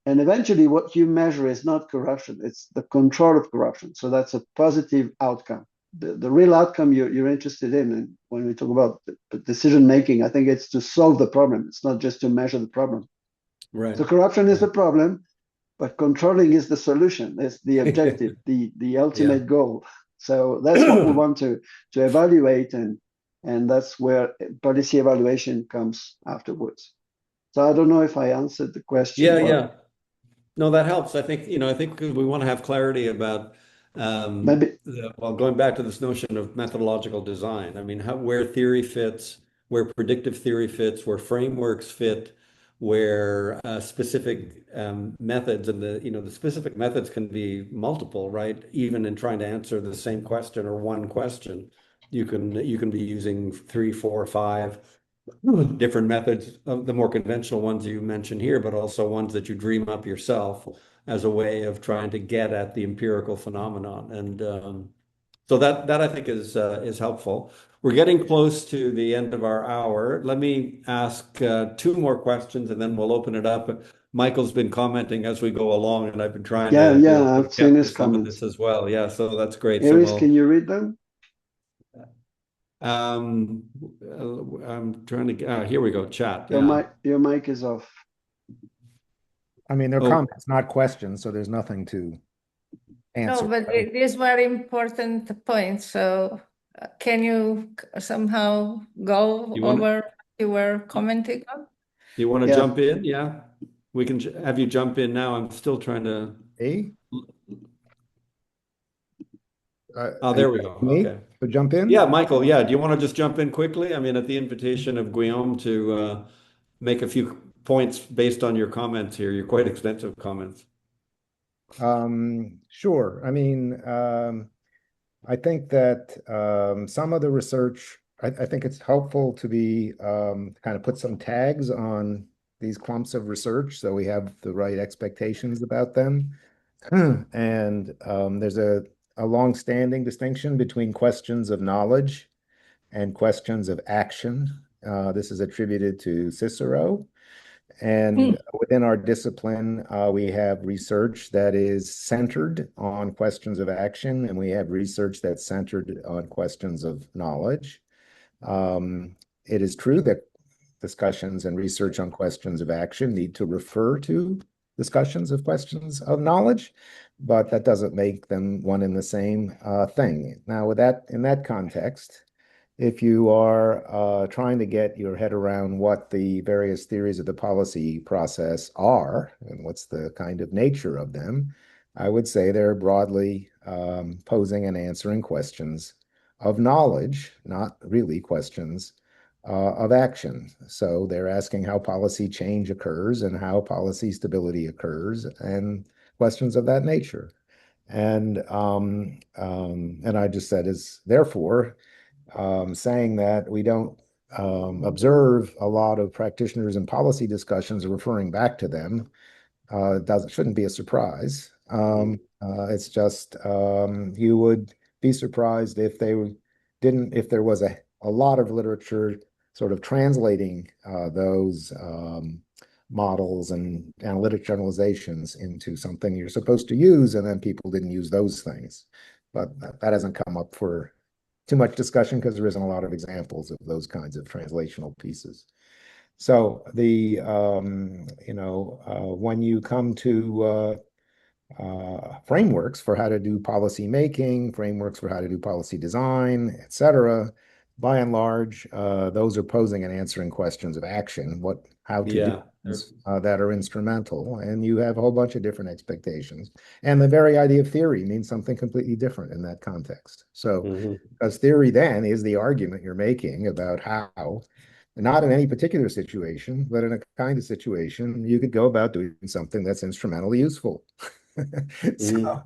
And eventually what you measure is not corruption, it's the control of corruption. So that's a positive outcome. The real outcome you're interested in, and when we talk about the decision making, I think it's to solve the problem. It's not just to measure the problem. Right. So corruption is the problem, but controlling is the solution. It's the objective, the ultimate goal. So that's what we want to evaluate, and that's where policy evaluation comes afterwards. So I don't know if I answered the question. Yeah. No, that helps. I think we want to have clarity about going back to this notion of methodological design. I mean, where theory fits, where predictive theory fits, where frameworks fit, where specific methods, and the specific methods can be multiple, right? Even in trying to answer the same question or one question, you can be using 3, 4, 5 different methods, the more conventional ones you mentioned here, but also ones that you dream up yourself as a way of trying to get at the empirical phenomenon. And so that I think is helpful. We're getting close to the end of our hour. Let me ask 2 more questions, and then we'll open it up. Michael's been commenting as we go along, and I've been trying to I've seen his comments this as well. Yeah, so that's great. Iris, can you read them? I'm trying to here we go, chat. Your mic is off. I mean, they're comments, not questions, so there's nothing to answer. No, but these were important points. So can you somehow go over what you were commenting on? You want to jump in? Yeah, we can have you jump in now. I'm still trying to. Hey? There we go. Okay. So jump in? Yeah, Michael. Yeah. Do you want to just jump in quickly? I mean, at the invitation of Guillaume to make a few points based on your comments here, your quite extensive comments. Sure. I mean, I think that some of the research, I think it's helpful to be kind of put some tags on these clumps of research so we have the right expectations about them. And there's a long-standing distinction between questions of knowledge and questions of action. This is attributed to Cicero. And within our discipline, we have research that is centered on questions of action, and we have research that's centered on questions of knowledge. It is true that discussions and research on questions of action need to refer to discussions of questions of knowledge, but that doesn't make them one and the same thing. Now, in that context, if you are trying to get your head around what the various theories of the policy process are and what's the kind of nature of them, I would say they're broadly posing and answering questions of knowledge, not really questions of action. So they're asking how policy change occurs and how policy stability occurs and questions of that nature. And I just said is therefore saying that we don't observe a lot of practitioners and policy discussions referring back to them shouldn't be a surprise. It's just you would be surprised if if there was a lot of literature sort of translating those models and analytic generalizations into something you're supposed to use, and then people didn't use those things. But that hasn't come up for too much discussion because there isn't a lot of examples of those kinds of translational pieces. So when you come to frameworks for how to do policy making, frameworks for how to do policy design, et cetera, by and large, those are posing and answering questions of action, how to do things that are instrumental, and you have a whole bunch of different expectations. And the very idea of theory means something completely different in that context. So, because theory then is the argument you're making about how, not in any particular situation, but in a kind of situation, you could go about doing something that's instrumentally useful. So,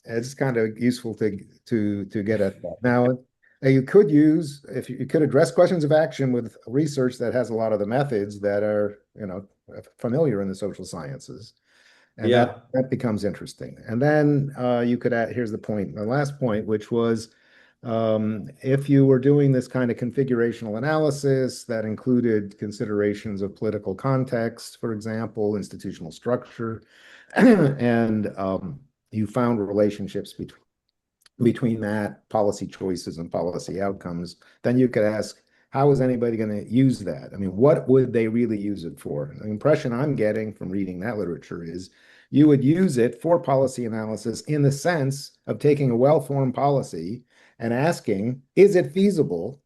it's kind of useful to get at that. Now, you could if you could address questions of action with research that has a lot of the methods that are, familiar in the social sciences. And that becomes interesting. And then you could add, here's the point, the last point, which was if you were doing this kind of configurational analysis that included considerations of political context, for example, institutional structure, and you found relationships between that policy choices and policy outcomes, then you could ask, how is anybody going to use that? I mean, what would they really use it for? The impression I'm getting from reading that literature is you would use it for policy analysis in the sense of taking a well-formed policy and asking, is it feasible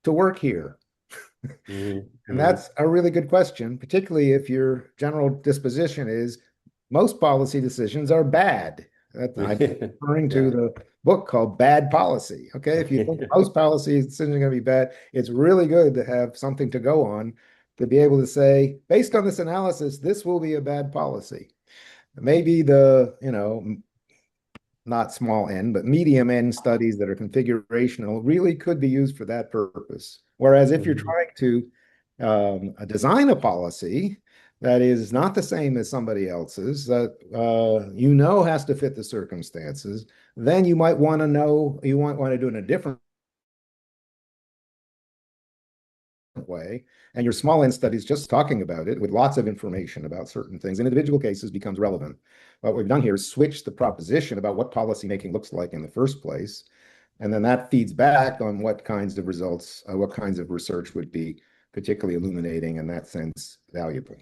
to work here? And that's a really good question, particularly if your general disposition is most policy decisions are bad. I'm referring to the book called Bad Policy. Okay, if you think most policy decisions are going to be bad, it's really good to have something to go on to be able to say, based on this analysis, this will be a bad policy. Maybe not small n, but medium n studies that are configurational really could be used for that purpose. Whereas if you're trying to design a policy that is not the same as somebody else's, that has to fit the circumstances, then you might want to know, you might want to do it in a different way. And your small n studies just talking about it with lots of information about certain things in individual cases becomes relevant. What we've done here is switch the proposition about what policymaking looks like in the first place. And then that feeds back on what kinds of results, what kinds of research would be particularly illuminating, in that sense, valuable.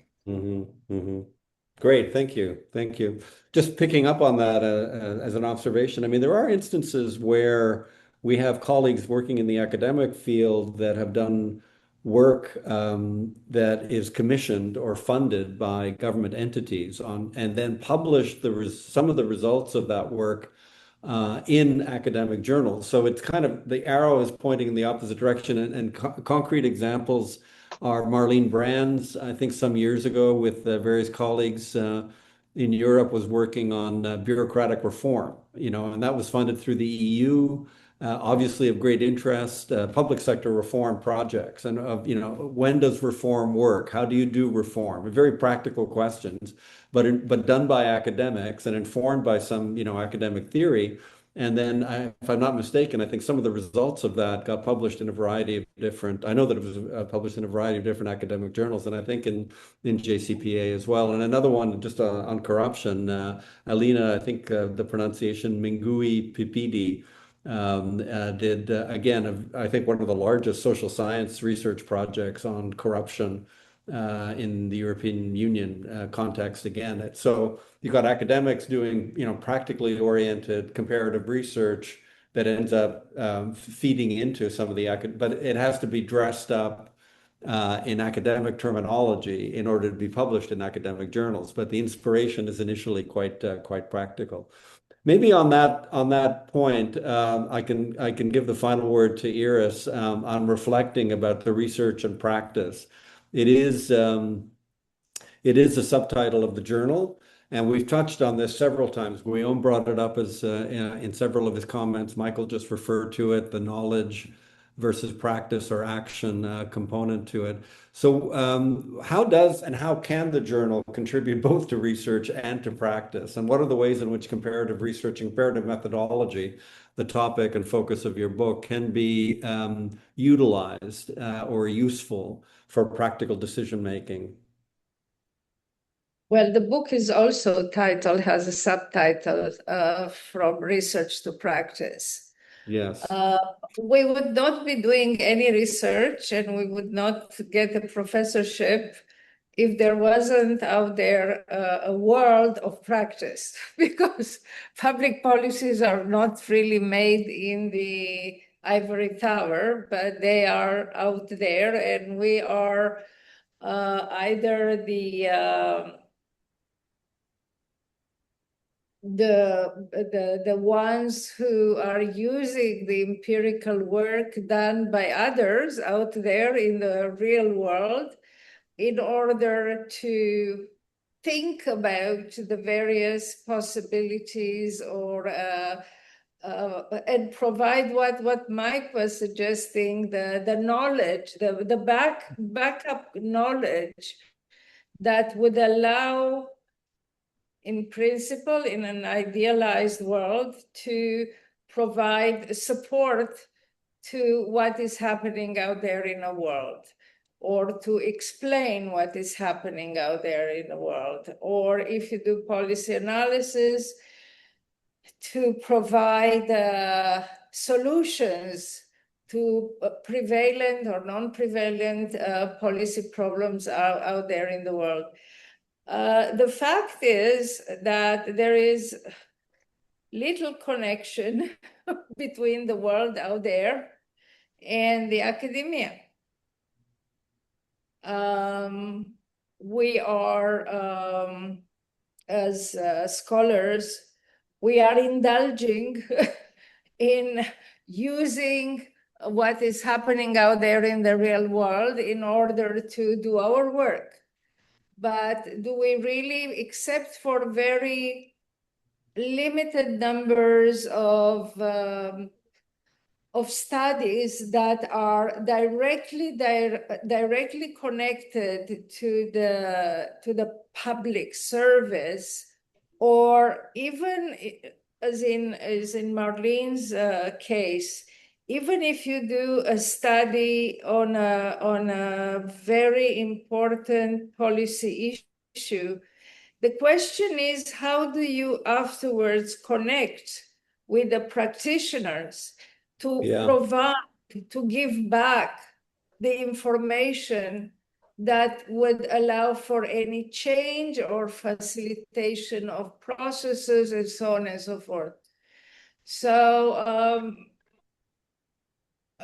Great, thank you. Thank you. Just picking up on that as an observation, I mean, there are instances where we have colleagues working in the academic field that have done work that is commissioned or funded by government entities and then publish some of the results of that work in academic journals. So it's kind of, the arrow is pointing in the opposite direction, and concrete examples are Marlene Brand's, I think some years ago with various colleagues in Europe, was working on bureaucratic reform, and that was funded through the EU. Obviously of great interest, public sector reform projects, and when does reform work? How do you do reform? Very practical questions, but done by academics and informed by some academic theory. And then, if I'm not mistaken, I think some of the results of that got published in a variety of different, I know that it was published in a variety of different academic journals, and I think in JCPA as well. And another one just on corruption, Alina, I think the pronunciation Mingui Pipidi, did, again, I think one of the largest social science research projects on corruption in the European Union context again. So you've got academics doing, practically oriented comparative research that ends up feeding into some of the, but it has to be dressed up in academic terminology in order to be published in academic journals. But the inspiration is initially quite practical. Maybe on that point, I can give the final word to Iris on reflecting about the research and practice. It is a subtitle of the journal, and we've touched on this several times. Guillaume brought it up as in several of his comments. Michael just referred to it, the knowledge versus practice or action component to it. So how does and how can the journal contribute both to research and to practice? And what are the ways in which comparative research and comparative methodology, the topic and focus of your book, can be utilized or useful for practical decision making? Well, the book is also titled, has a subtitle, From Research to Practice. Yes. We would not be doing any research and we would not get a professorship if there wasn't out there a world of practice, because public policies are not really made in the ivory tower, but they are out there, and we are either the ones who are using the empirical work done by others out there in the real world in order to think about the various possibilities or and provide what Mike was suggesting, the knowledge, the backup knowledge that would allow, in principle, in an idealized world, to provide support to what is happening out there in the world, or to explain what is happening out there in the world, or if you do policy analysis, to provide solutions to prevalent or non-prevalent policy problems out there in the world. The fact is that there is little connection between the world out there and the academia. We are, as scholars, we are indulging in using what is happening out there in the real world in order to do our work. But do we really, except for very limited numbers of studies that are directly connected to the public service, or even as in Marlene's case, even if you do a study on a very important policy issue, the question is, how do you afterwards connect with the practitioners to provide, to give back the information that would allow for any change or facilitation of processes and so on and so forth? So,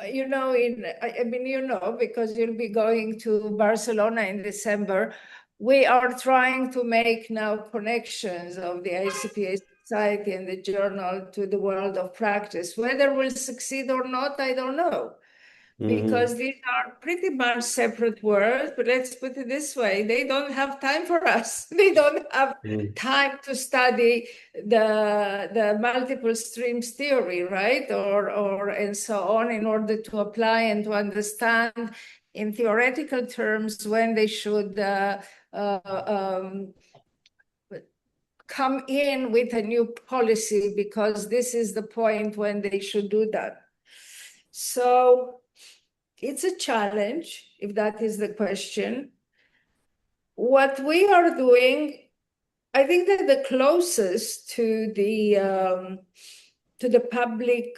you know, I mean, you know, because you'll be going to Barcelona in December, we are trying to make now connections of the ICPA Society and the journal to the world of practice. Whether we'll succeed or not, I don't know. Because these are pretty much separate worlds, but let's put it this way, they don't have time for us. They don't have time to study the multiple streams theory, right? Or and so on, in order to apply and to understand in theoretical terms when they should come in with a new policy, because this is the point when they should do that. So it's a challenge, if that is the question. What we are doing, I think that the closest to the public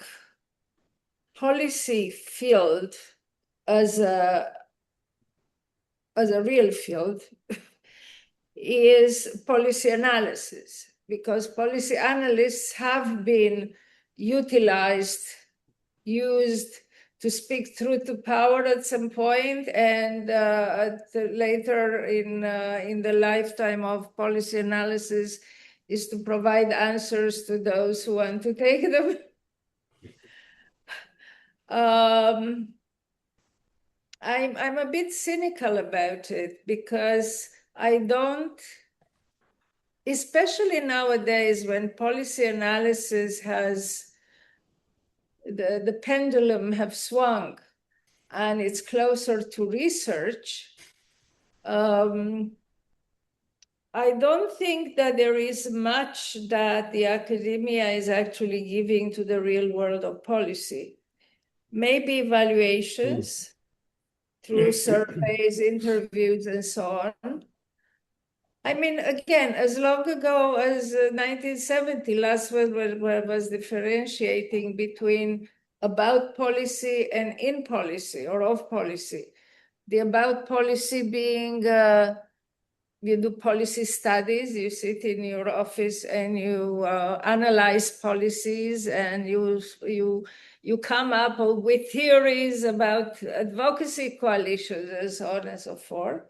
policy field as a real field is policy analysis, because policy analysts have been utilized, used to speak truth to power at some point, and later in the lifetime of policy analysis is to provide answers to those who want to take them. I'm a bit cynical about it because I don't, especially nowadays when policy analysis has, the pendulum have swung and it's closer to research. I don't think that there is much that the academia is actually giving to the real world of policy. Maybe evaluations through surveys, interviews, and so on. I mean, again, as long ago as 1970, Laswell was differentiating between about policy and in policy or of policy. The about policy being, you do policy studies, you sit in your office and you analyze policies, and you come up with theories about advocacy coalitions and so on and so forth.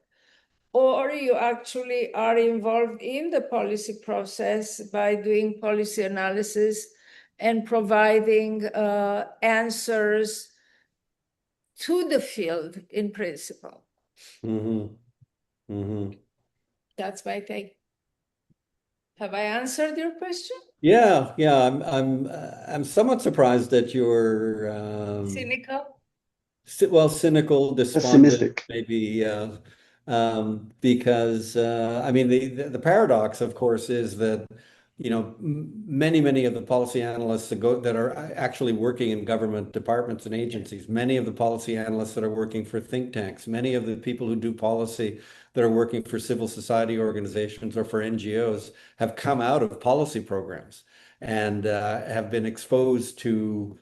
Or you actually are involved in the policy process by doing policy analysis and providing answers to the field in principle. That's my take. Have I answered your question? Yeah, I'm somewhat surprised that you're cynical. Well, cynical, despondent, pessimistic, maybe, because I mean the paradox, of course, is that many of the policy analysts that are actually working in government departments and agencies, many of the policy analysts that are working for think tanks, many of the people who do policy that are working for civil society organizations or for NGOs have come out of policy programs and have been exposed to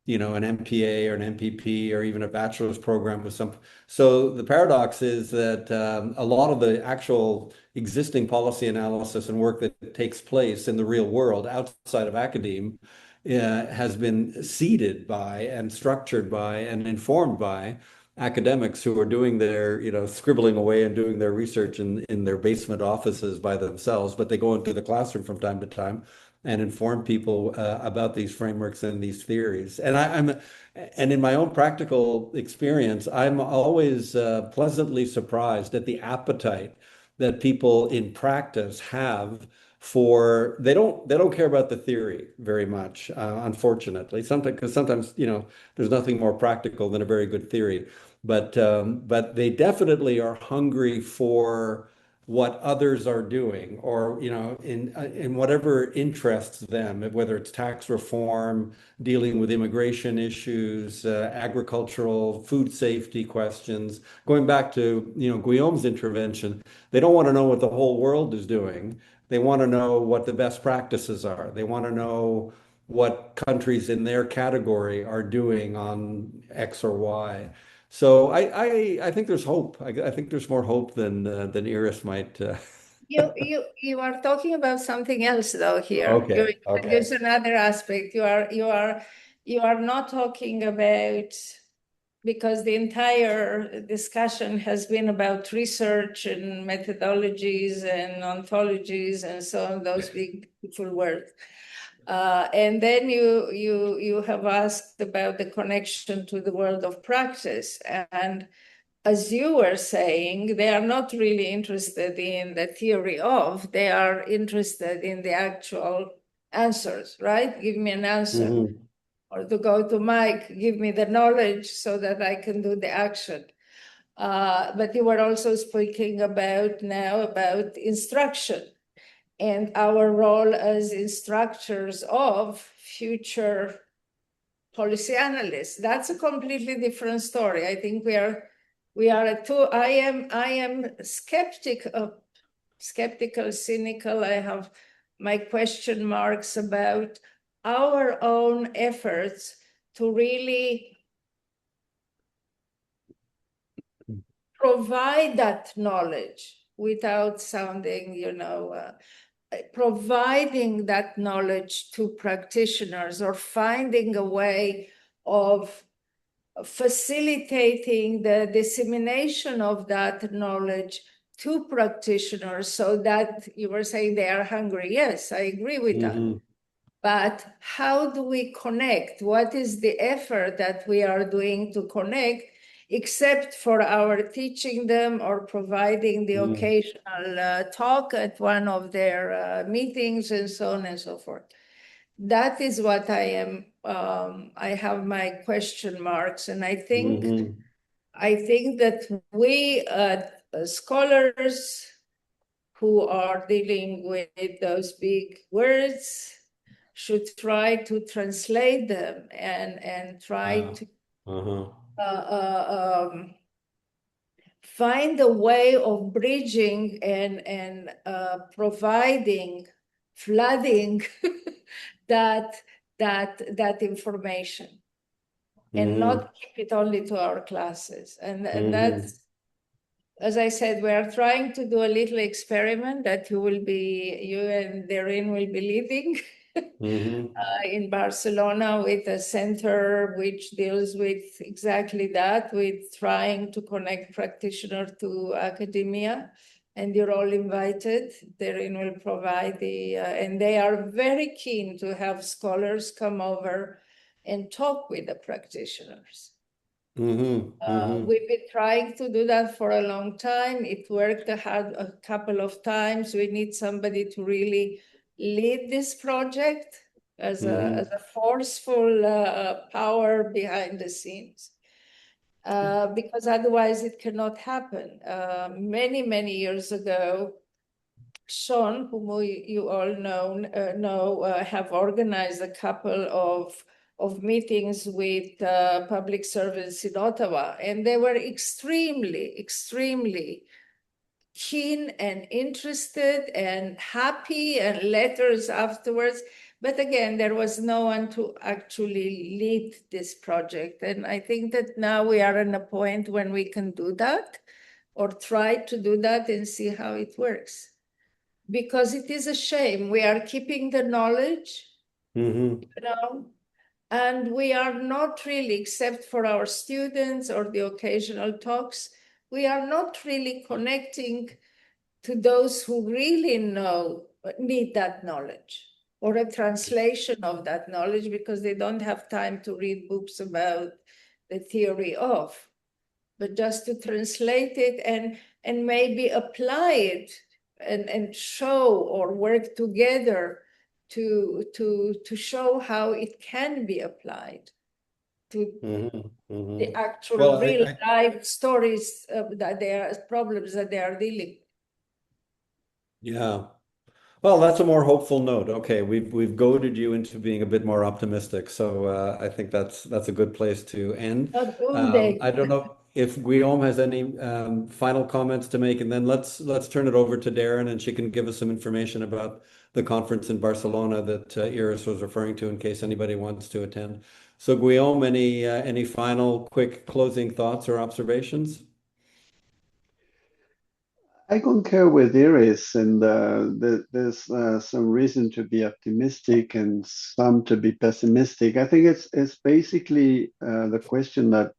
an MPA or an MPP or even a bachelor's program with some. So the paradox is that a lot of the actual existing policy analysis and work that takes place in the real world outside of academia has been seeded by and structured by and informed by academics who are doing their, scribbling away and doing their research in their basement offices by themselves, but they go into the classroom from time to time and inform people about these frameworks and these theories. And and in my own practical experience, I'm always pleasantly surprised at the appetite that people in practice have for, they don't care about the theory very much, unfortunately. Because sometimes, there's nothing more practical than a very good theory. But they definitely are hungry for what others are doing, or in whatever interests them, whether it's tax reform, dealing with immigration issues, agricultural, food safety questions. Going back to Guillaume's intervention, they don't want to know what the whole world is doing. They want to know what the best practices are. They want to know what countries in their category are doing on X or Y. So I think there's hope. I think there's more hope than Iris might. You are talking about something else though here. Okay. There's another aspect. You are not talking about, because the entire discussion has been about research and methodologies and ontologies and so on, those big beautiful words. And then you have asked about the connection to the world of practice. And as you were saying, they are not really interested in the theory of, they are interested in the actual answers, right? Give me an answer. Mm-hmm. Or to go to Mike, give me the knowledge so that I can do the action. But you were also speaking about instruction and our role as instructors of future policy analysts. That's a completely different story. I think we are I am skeptical, cynical. I have my question marks about our own efforts to really provide that knowledge without sounding, providing that knowledge to practitioners or finding a way of facilitating the dissemination of that knowledge to practitioners so that you were saying they are hungry. Yes, I agree with that. But how do we connect? What is the effort that we are doing to connect, except for our teaching them or providing the occasional talk at one of their meetings and so on and so forth? That is what I am. I have my question marks, and I think that we scholars who are dealing with those big words should try to translate them and try to find a way of bridging and flooding that information, and not keep it only to our classes. And that's, as I said, we are trying to do a little experiment that you and Darren will be leading in Barcelona, with a center which deals with exactly that, with trying to connect practitioner to academia. And you're all invited. Darren will provide and they are very keen to have scholars come over and talk with the practitioners. We've been trying to do that for a long time. It worked a couple of times. We need somebody to really lead this project as a forceful power behind the scenes, because otherwise it cannot happen. Many years ago, Sean, whom you all know, have organized a couple of meetings with public servants in Ottawa, and they were extremely keen and interested and happy, and letters afterwards. But again, there was no one to actually lead this project. And I think that now we are at a point when we can do that, or try to do that, and see how it works. Because it is a shame. We are keeping the knowledge, and we are not really, except for our students or the occasional talks, we are not really connecting to those who really need that knowledge, or a translation of that knowledge, because they don't have time to read books about the theory of, but just to translate it and maybe apply it and show or work together to show how it can be applied to the actual real life stories that they are, problems that they are dealing with. Yeah. Well, that's a more hopeful note. Okay, we've goaded you into being a bit more optimistic, so I think that's a good place to end. I don't know if Guillaume has any final comments to make, and then let's turn it over to Darren, and she can give us some information about the conference in Barcelona that Iris was referring to, in case anybody wants to attend. So, Guillaume, any final quick closing thoughts or observations? I concur with Iris, and there's some reason to be optimistic and some to be pessimistic. I think it's basically the question that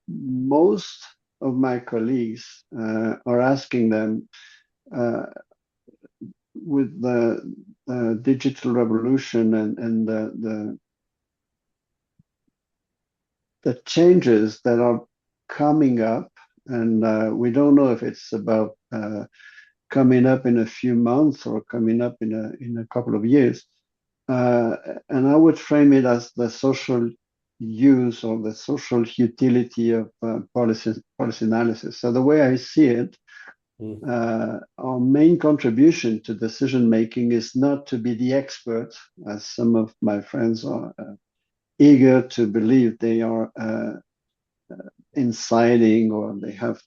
most of my colleagues are asking them with the digital revolution and the changes that are coming up. And we don't know if it's about coming up in a few months or coming up in a couple of years. And I would frame it as the social use or the social utility of policy analysis. So the way I see it, our main contribution to decision making is not to be the expert, as some of my friends are eager to believe they are inciting, or they have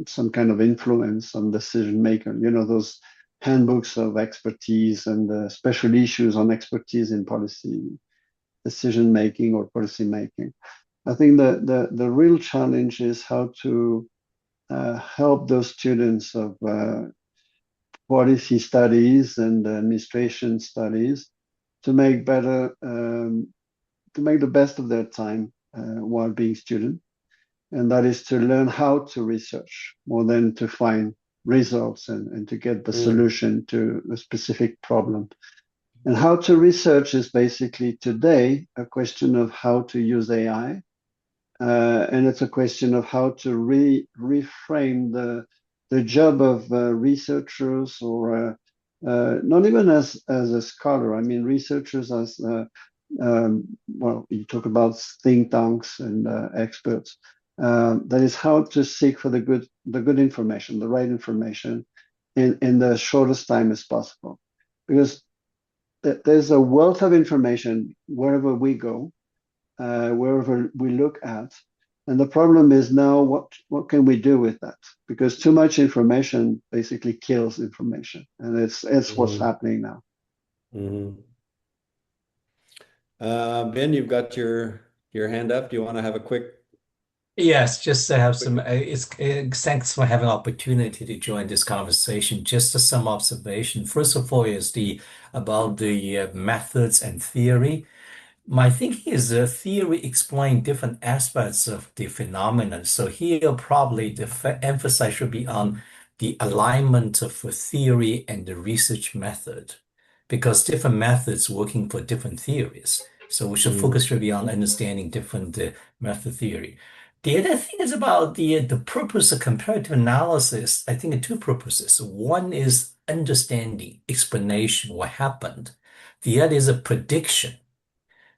some kind of influence on decision maker. You know, those handbooks of expertise and special issues on expertise in policy decision making or policy making. I think the real challenge is how to help those students of policy studies and administration studies to make better, to make the best of their time while being student. And that is to learn how to research more than to find results and to get the solution to a specific problem. And how to research is basically today a question of how to use AI. And it's a question of how to reframe the job of researchers, or not even as a scholar. I mean, researchers as, well, you talk about think tanks and experts. That is how to seek for the good information, the right information in the shortest time as possible. Because there's a wealth of information wherever we go, wherever we look at. And the problem is now, what can we do with that? Because too much information basically kills information. And it's what's happening now. Ben, you've got your hand up. Do you want to have a quick? Yes, just to have some, thanks for having opportunity to join this conversation. Just some observation. First of all, is about the methods and theory. My thinking is theory explain different aspects of the phenomenon. So here probably the emphasis should be on the alignment of theory and the research method, because different methods working for different theories. So we should focus really on understanding different method theory. The other thing is about the purpose of comparative analysis. I think two purposes. One is understanding, explanation, what happened. The other is a prediction.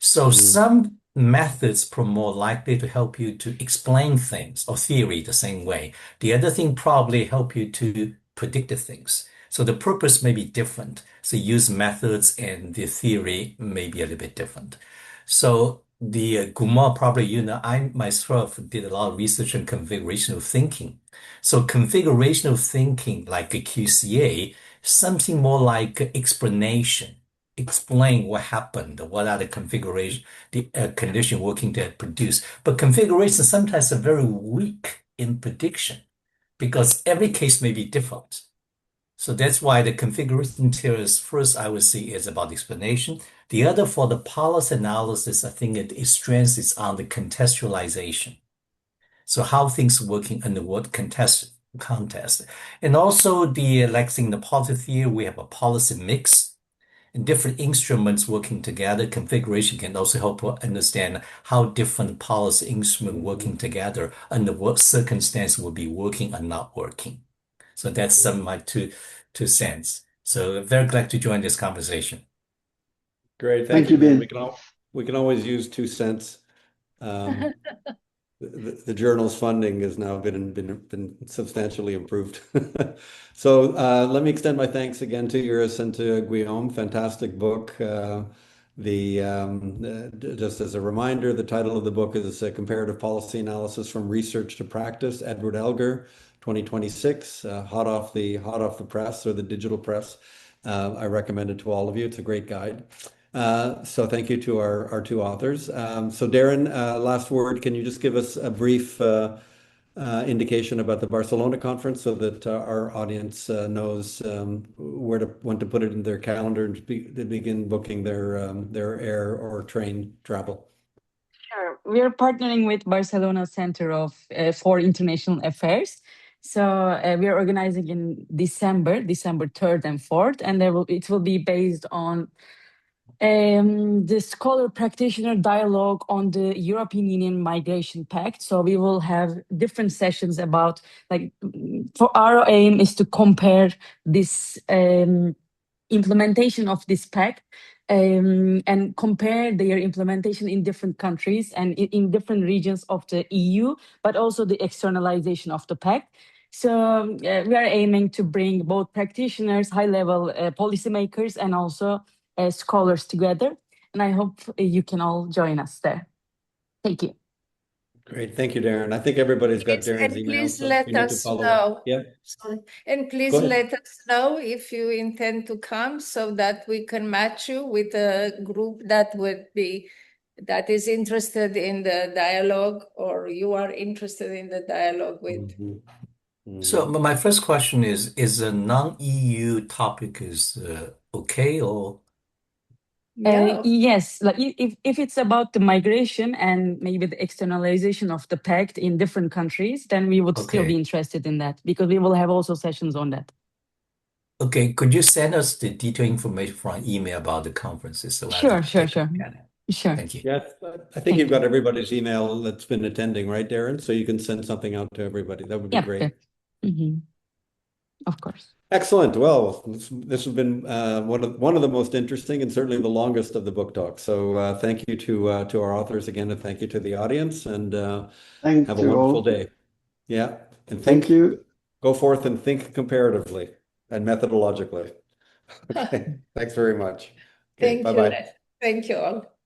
So some methods are more likely to help you to explain things or theory the same way. The other thing probably help you to predict the things. So the purpose may be different. So use methods and the theory may be a little bit different. So the Guillaume, probably, I myself did a lot of research on configurational thinking. So configurational thinking, like a QCA, something more like explanation. Explain what happened, what are the configuration, the condition working to produce. But configuration sometimes are very weak in prediction because every case may be different. So that's why the configuration theories, first I would say, is about explanation. The other, for the policy analysis, I think its strength is on the contextualization. So how things working under what context. And also like in the policy theory, we have a policy mix. And different instruments working together, configuration can also help understand how different policy instruments working together under what circumstance will be working or not working. So that's some of my two cents. So very glad to join this conversation. Great, thank you, Ben. We can always use 2 cents. The journal's funding has now been substantially improved. So let me extend my thanks again to Iris and to Guillaume. Fantastic book. Just as a reminder, the title of the book is Comparative Policy Analysis from Research to Practice, Edward Elgar, 2026, hot off the press, or the digital press. I recommend it to all of you. It's a great guide. So thank you to our 2 authors. So Darren, last word, can you just give us a brief indication about the Barcelona conference so that our audience knows when to put it in their calendar to begin booking their air or train travel? Sure. We are partnering with Barcelona Center for International Affairs. So we are organizing in December 3rd and 4th, and it will be based on the scholar practitioner dialogue on the European Union Migration Pact. So we will have different sessions about, for our aim is to compare this implementation of this pact and compare their implementation in different countries and in different regions of the EU, but also the externalization of the pact. So we are aiming to bring both practitioners, high-level policymakers, and also scholars together. And I hope you can all join us there. Thank you. Great. Thank you, Darren. I think everybody's got Darren's email. Please let us know. Yeah. Sorry. And please let us know if you intend to come so that we can match you with a group that is interested in the dialogue, or you are interested in the dialogue with. So my first question is a non-EU topic is okay or Yeah. Yes, like if it's about the migration and maybe the externalization of the pact in different countries, then we would still be okay. interested in that because we will have also sessions on that. Okay, could you send us the detailed information from email about the conferences so I Sure, can sure, take a sure, look at it? sure. Thank you. Yes, I think Thank you've you. got everybody's email that's been attending, right, Darren? So you can send something out to everybody. That would be Yep, great. yep. Of course. Excellent. Well, this has been one of the most interesting and certainly the longest of the book talks. So thank you to our authors again, and thank you to the audience, and Thank have a you wonderful all. day. Yeah, and Thank you. go forth and think comparatively and methodologically. Okay, thanks very much. Okay, Thank you. bye-bye. Thank you all.